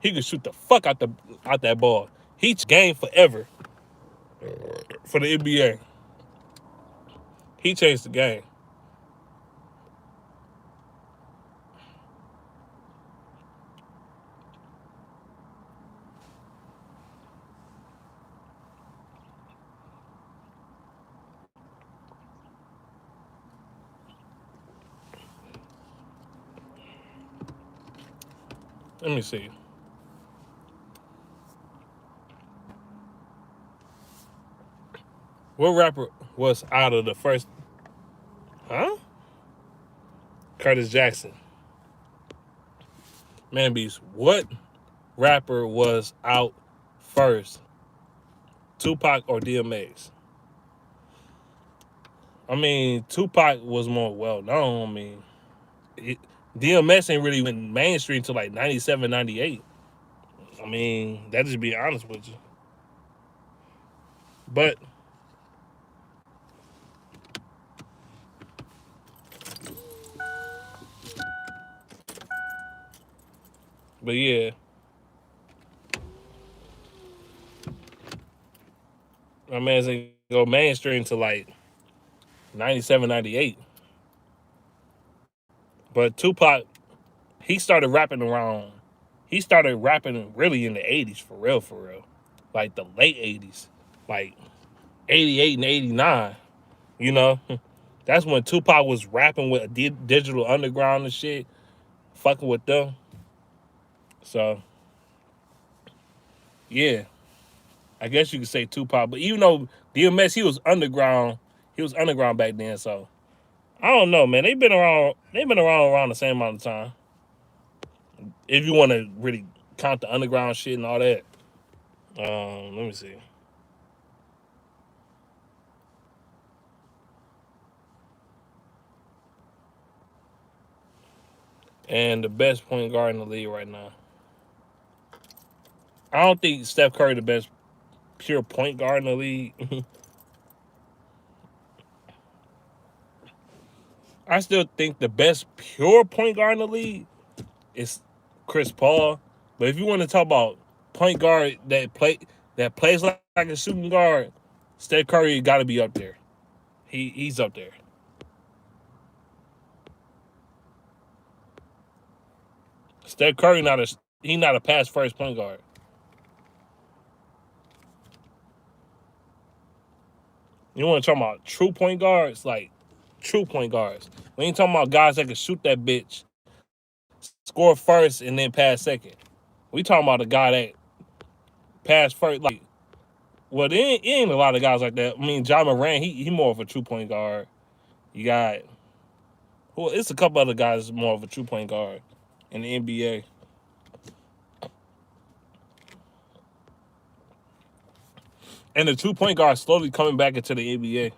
He can shoot the fuck out that ball. He game forever for the NBA. He changed the game. Let me see. What rapper was out of the first? Huh? Curtis Jackson. Man, beast. What rapper was out first? Tupac or DMX? I mean, Tupac was more well known. I mean, DMX ain't really went mainstream until like 97, 98. I mean, that just be honest with you. But yeah, my man's ain't go mainstream to like 97, 98. But Tupac, he started rapping around. He started rapping really in the 80s, for real, for real. Like the late 80s. Like 88 and 89, you know? That's when Tupac was rapping with Digital Underground and shit, fucking with them. So, yeah, I guess you could say Tupac. But even though DMX, he was underground back then. So, I don't know, man. They've been around the same amount of time. If you want to really count the underground shit and all that. Let me see. And the best point guard in the league right now. I don't think Steph Curry the best pure point guard in the league. I still think the best pure point guard in the league is Chris Paul. But if you want to talk about point guard that plays like a shooting guard, Steph Curry got to be up there. He's up there. Steph Curry not a pass first point guard. You want to talk about true point guards, like true point guards. We ain't talking about guys that can shoot that bitch, score first and then pass second. We talking about a guy that pass first. Like, well, there ain't a lot of guys like that. I mean, John Moran, he more of a true point guard. You got, well, it's a couple other guys more of a true point guard in the NBA. And the 2 point guard slowly coming back into the NBA,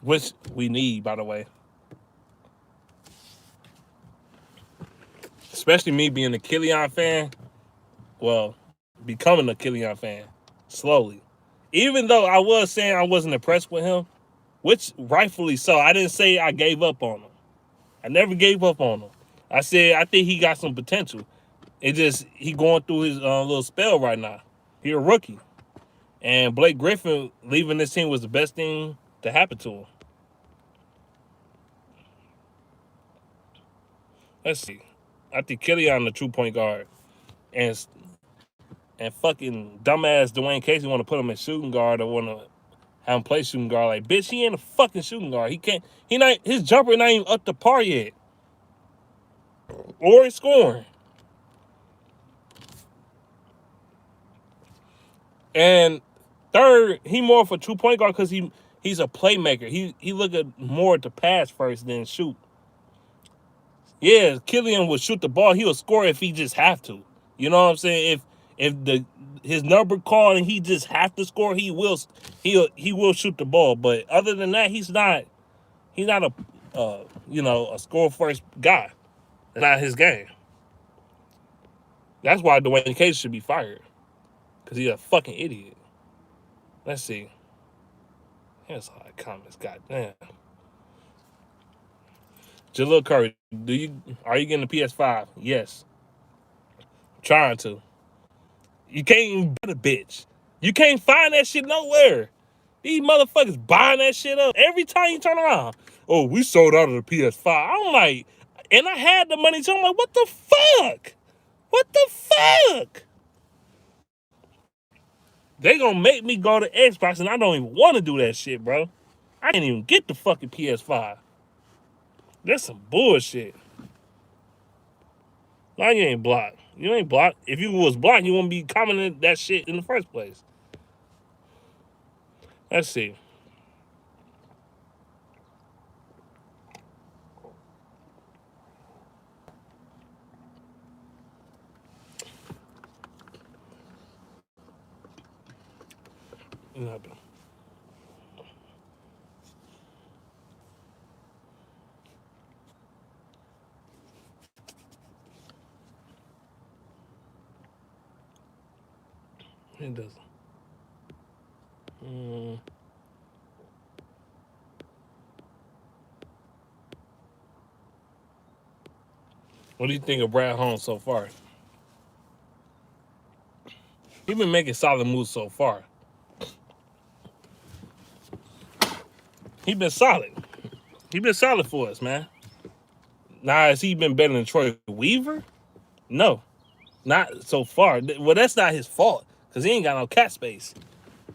which we need, by the way. Especially me being a Killian fan. Well, becoming a Killian fan slowly. Even though I was saying I wasn't impressed with him, which rightfully so. I didn't say I gave up on him. I never gave up on him. I said I think he got some potential. It just he going through his little spell right now. He a rookie, and Blake Griffin leaving this team was the best thing to happen to him. Let's see. I think Killian the true point guard, and fucking dumbass Dwayne Casey want to put him in shooting guard or want to have him play shooting guard. Like, bitch, he ain't a fucking shooting guard. He can't. He not. His jumper not even up to par yet, or he's scoring. And third, he more of a true point guard because he's a playmaker. He look at more to pass first than shoot. Yeah, Killian would shoot the ball. He'll score if he just have to. You know what I'm saying? If his number called and he just have to score, he will shoot the ball. But other than that, he's not a a score first guy. That's not his game. That's why Dwayne Casey should be fired, because he's a fucking idiot. Let's see. Here's a lot of comments. Goddamn. Jalil Curry, are you getting the PS5? Yes. Trying to. You can't even buy the bitch. You can't find that shit nowhere. These motherfuckers buying that shit up every time you turn around. Oh, we sold out of the PS5. I'm like, and I had the money too. I'm like, what the fuck? What the fuck? They gonna make me go to Xbox, and I don't even want to do that shit, bro. I can't even get the fucking PS5. That's some bullshit. Now you ain't blocked. You ain't blocked. If you was blocked, you wouldn't be commenting that shit in the first place. Let's see. It doesn't. What do you think of Brad Holmes so far? He been making solid moves so far. He been solid. He been solid for us, man. Now, has he been better than Troy Weaver? No, not so far. Well, that's not his fault, because he ain't got no cap space.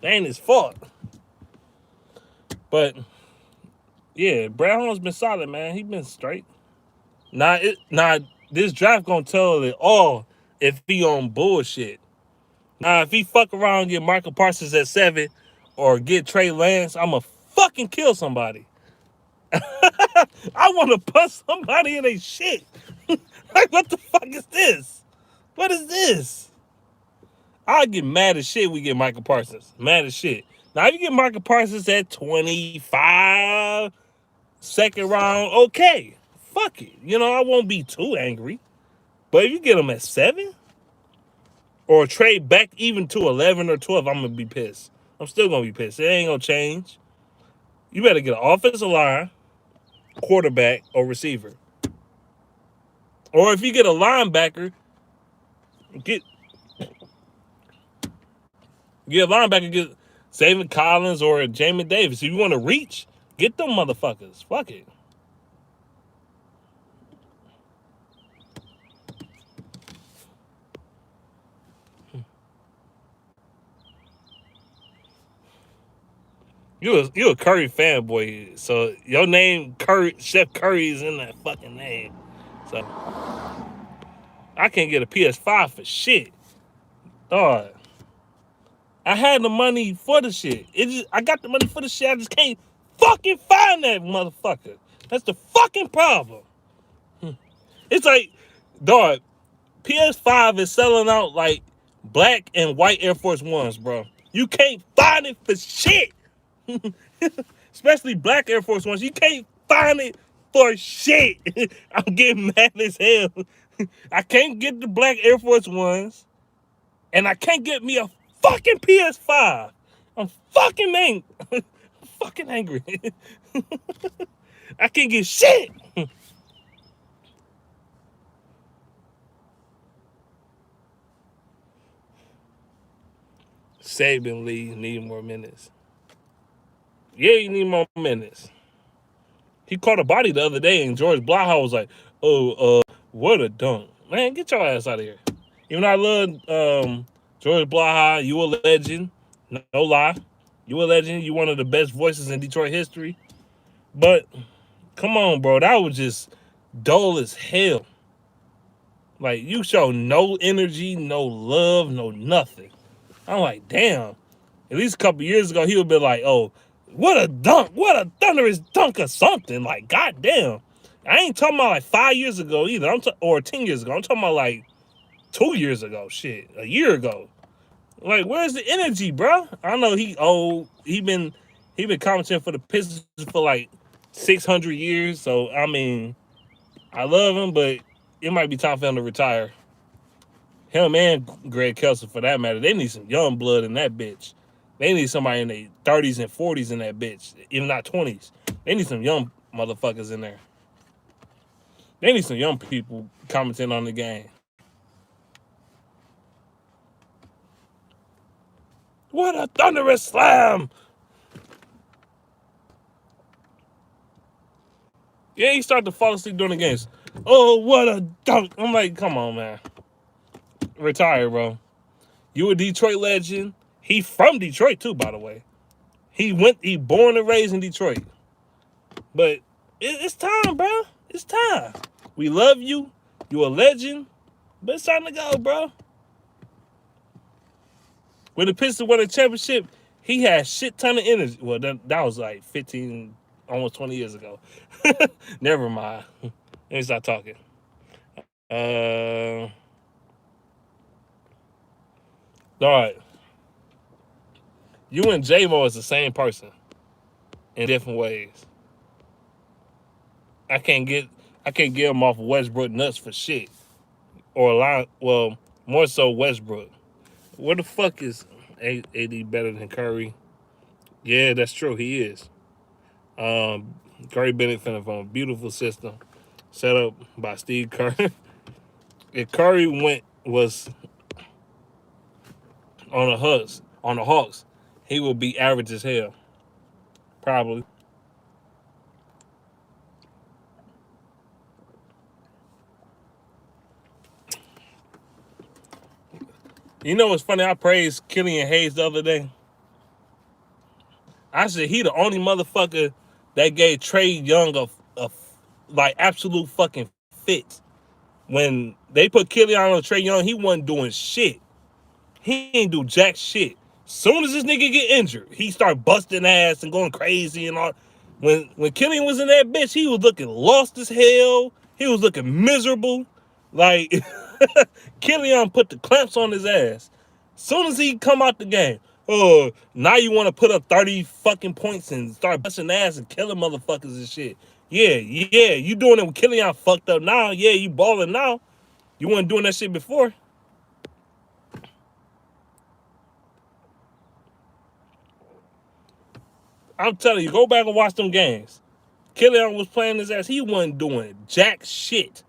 That ain't his fault. But yeah, Brad Holmes been solid, man. He been straight. Now this draft gonna tell it all if he on bullshit. Now, if he fuck around and get Michael Parsons at 7 or get Trey Lance, I'ma fucking kill somebody. I want to punch somebody in their shit. Like, what the fuck is this? What is this? I'll get mad as shit we get Michael Parsons. Mad as shit. Now, if you get Michael Parsons at 25, second round, okay. Fuck it. You know, I won't be too angry. But if you get him at 7, or trade back even to 11 or 12, I'm going to be pissed. I'm still going to be pissed. It ain't going to change. You better get an offensive line, quarterback, or receiver. Or if you get a linebacker, get a linebacker, get Zayvon Collins or Jamin Davis. If you want to reach, get them motherfuckers. Fuck it. You a Curry fanboy, so your name Curry, Chef Curry is in that fucking name. So I can't get a PS5 for shit. Dog. I had the money for the shit. I got the money for the shit. I just can't fucking find that motherfucker. That's the fucking problem. It's like, dog, PS5 is selling out like black and white Air Force Ones, bro. You can't find it for shit. Especially black Air Force Ones. You can't find it for shit. I'm getting mad as hell. I can't get the black Air Force Ones, and I can't get me a fucking PS5. I'm fucking angry. I'm fucking angry. I can't get shit. Saban Lee need more minutes. Yeah, you need more minutes. He caught a body the other day, and George Blaha was like, "Oh, what a dunk, man! Get your ass out of here." Even though I love George Blaha, you a legend, no lie, you a legend. You one of the best voices in Detroit history. But come on, bro, that was just dull as hell. Like, you show no energy, no love, no nothing. I'm like, damn. At least a couple years ago, he would be like, "Oh, what a dunk, what a thunderous dunk or something." Like, goddamn. I ain't talking about like 5 years ago either. Or 10 years ago. I'm talking about like 2 years ago. Shit, a year ago. Like, where's the energy, bro? I know he old. He been commenting for the Pistons for like 600 years. So I mean, I love him, but it might be time for him to retire. Him and Greg Kelso, for that matter, they need some young blood in that bitch. They need somebody in their 30s and 40s in that bitch, even not 20s. They need some young motherfuckers in there. They need some young people commenting on the game. What a thunderous slam! Yeah, he started to fall asleep during the games. Oh, what a dunk! I'm like, come on, man. Retire, bro. You a Detroit legend. He from Detroit too, by the way. He born and raised in Detroit. But it's time, bro. It's time. We love you. You a legend. But it's time to go, bro. When the Pistons won the championship, he had shit ton of energy. Well, that was like 15, almost 20 years ago. Never mind. Let me stop talking. All right. You and J-Mo is the same person in different ways. I can't get him off of Westbrook nuts for shit. Or a lot, well, more so Westbrook. Where the fuck is AD better than Curry? Yeah, that's true. He is. Curry benefiting from a beautiful system set up by Steve Kerr. If Curry was on the Hawks, he would be average as hell. Probably. You know what's funny? I praised Killian Hayes the other day. I said he the only motherfucker that gave Trae Young a like absolute fucking fit. When they put Killian on Trae Young, he wasn't doing shit. He ain't do jack shit. Soon as this nigga get injured, he start busting ass and going crazy and all. When Killian was in that bitch, he was looking lost as hell. He was looking miserable. Like Killian put the clamps on his ass. Soon as he come out the game, oh, now you want to put up 30 fucking points and start busting ass and killing motherfuckers and shit. Yeah, you doing it with Killian fucked up now. Yeah, you balling now. You weren't doing that shit before. I'm telling you, go back and watch them games. Killian was playing his ass. He wasn't doing jack shit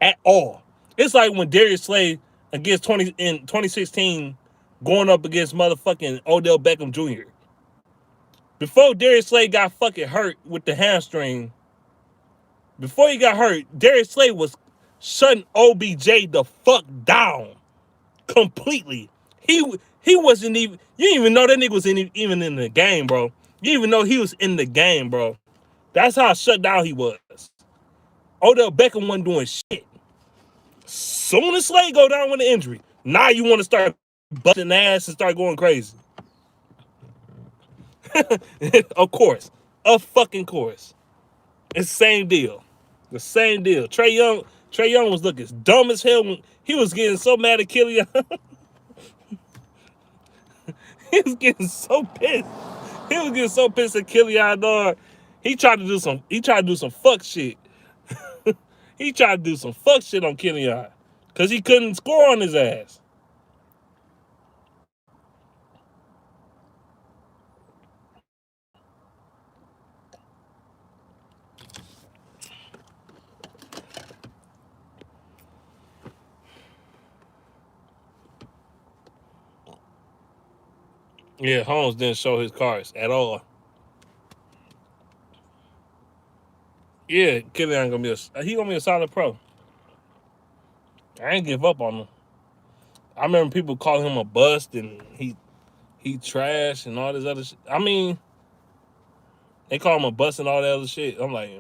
at all. It's like when Darius Slay against 2016 going up against motherfucking Odell Beckham Jr. Before Darius Slay got fucking hurt with the hamstring, before he got hurt, Darius Slay was shutting OBJ the fuck down completely. He wasn't even. You didn't even know that nigga was even in the game, bro. You didn't even know he was in the game, bro. That's how shut down he was. Odell Beckham wasn't doing shit. Soon as Slay go down with an injury, now you want to start busting ass and start going crazy. Of course. of fucking course. It's the same deal. The same deal. Trey Young was looking dumb as hell when he was getting so mad at Killian. He was getting so pissed. He was getting so pissed at Killian, dog. He tried to do some fuck shit. He tried to do some fuck shit on Killian. Cause he couldn't score on his ass. Yeah, Holmes didn't show his cards at all. Yeah, Killian gonna be a solid pro. I ain't give up on him. I remember people calling him a bust and he trash and all this other shit. I mean, they call him a bust and all that other shit. I'm like,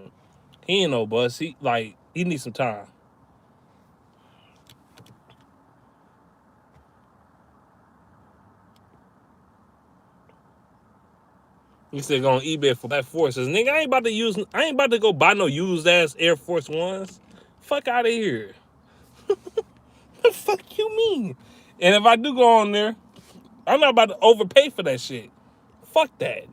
he ain't no bust. He needs some time. He said go on eBay for that forces. Nigga, I ain't about to go buy no used ass Air Force Ones. Fuck out of here. The fuck you mean? And if I do go on there, I'm not about to overpay for that shit. Fuck that.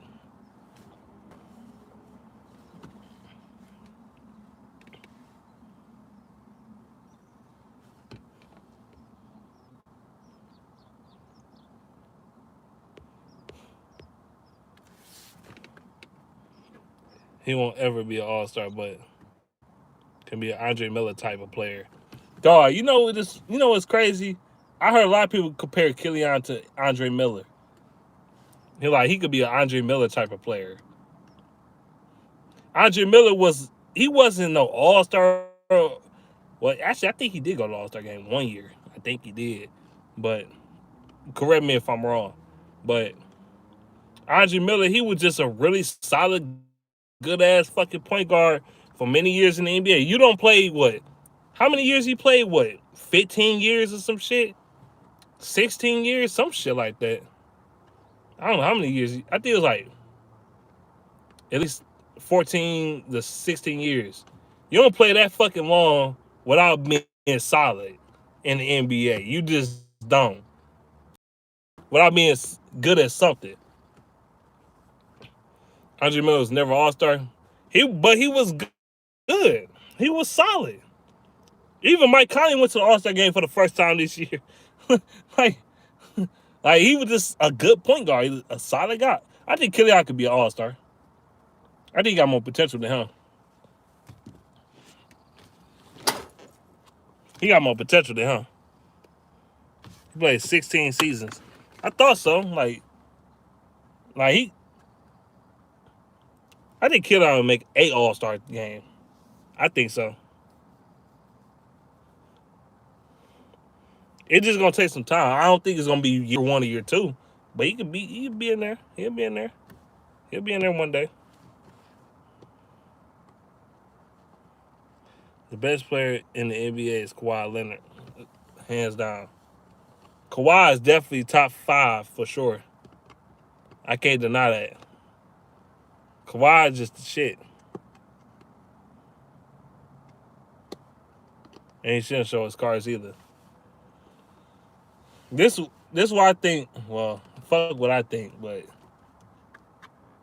He won't ever be an all-star, but can be an Andre Miller type of player. Dog, you know what's crazy? I heard a lot of people compare Killian to Andre Miller. He could be an Andre Miller type of player. Andre Miller he wasn't no all-star. Well, actually, I think he did go to the All-Star game one year. I think he did. But correct me if I'm wrong. But Andre Miller, he was just a really solid, good-ass fucking point guard for many years in the NBA. You don't play what? How many years he played? What? 15 years or some shit? 16 years? Some shit like that. I don't know how many years. I think it was like at least 14 to 16 years. You don't play that fucking long without being solid in the NBA. You just don't. Without being good at something. Andre Miller was never All-Star. But he was good. He was solid. Even Mike Conley went to the All-Star game for the first time this year. like, like he was just a good point guard. He was a solid guy. I think Killian could be an All-Star. I think he got more potential than him. He got more potential than him. He played 16 seasons. I thought so. Like I think Killian would make a All-Star game. I think so. It's just gonna take some time. I don't think it's gonna be year one or year two, but he could be in there. He'll be in there. He'll be in there one day. The best player in the NBA is Kawhi Leonard, hands down. Kawhi is definitely top 5 for sure. I can't deny that. Kawhi is just the shit. And he shouldn't show his cards either. This is what I think. Well, fuck what I think, but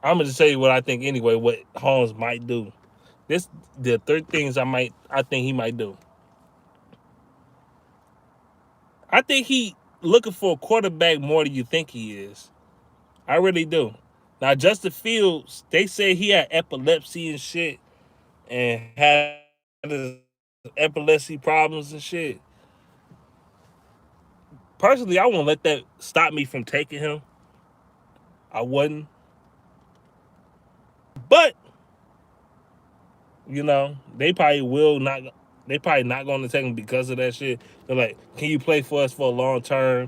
I'm gonna just tell you what I think anyway. What Holmes might do. The 3 things I think he might do. I think he looking for a quarterback more than you think he is. I really do. Now Justin Fields, they say he had epilepsy and shit, and had his epilepsy problems and shit. Personally, I won't let that stop me from taking him. I wouldn't. But they probably will not. They probably not going to take him because of that shit. They're like, "Can you play for us for a long term?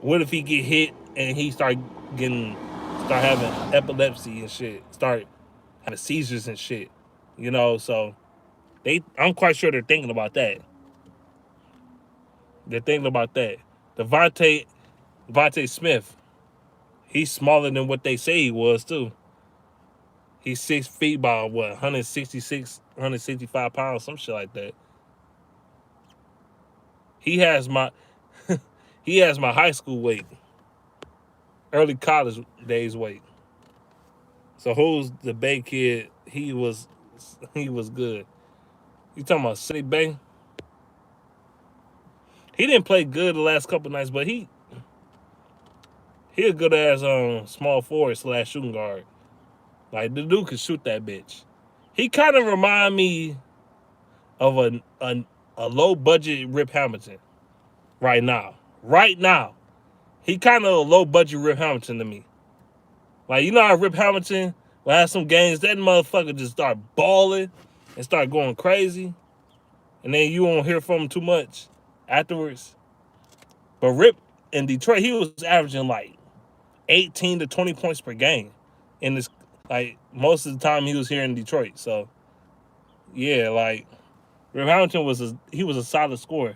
What if he get hit and he start having epilepsy and shit, start having seizures and shit?" So I'm quite sure they're thinking about that. They're thinking about that. Devontae Smith, he's smaller than what they say he was too. He's 6 feet by what, 166, 165 pounds, some shit like that. He has my he has my high school weight, early college days weight. So who's the Bay kid? He was good. You talking about City Bay? He didn't play good the last couple nights, but he a good ass small forward / shooting guard. Like the dude could shoot that bitch. He kind of remind me of a low budget Rip Hamilton right now. Right now, he kind of a low budget Rip Hamilton to me. Like, you know how Rip Hamilton will have some games, that motherfucker just start balling and start going crazy, and then you won't hear from him too much afterwards. But Rip in Detroit, he was averaging like 18 to 20 points per game in this, like, most of the time he was here in Detroit. So yeah, like, Rip Hamilton was a solid scorer.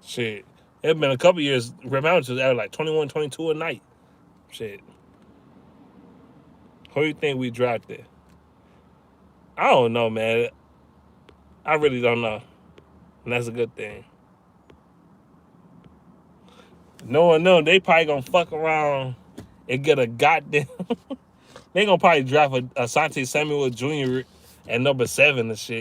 Shit, it's been a couple years. Rip Hamilton was averaging like 21, 22 a night. Shit, who do you think we drafted? I don't know, man. I really don't know, and that's a good thing. No one knows. They probably gonna fuck around and get a goddamn. They gonna probably draft a Asante Samuel Jr. at number 7 and shit.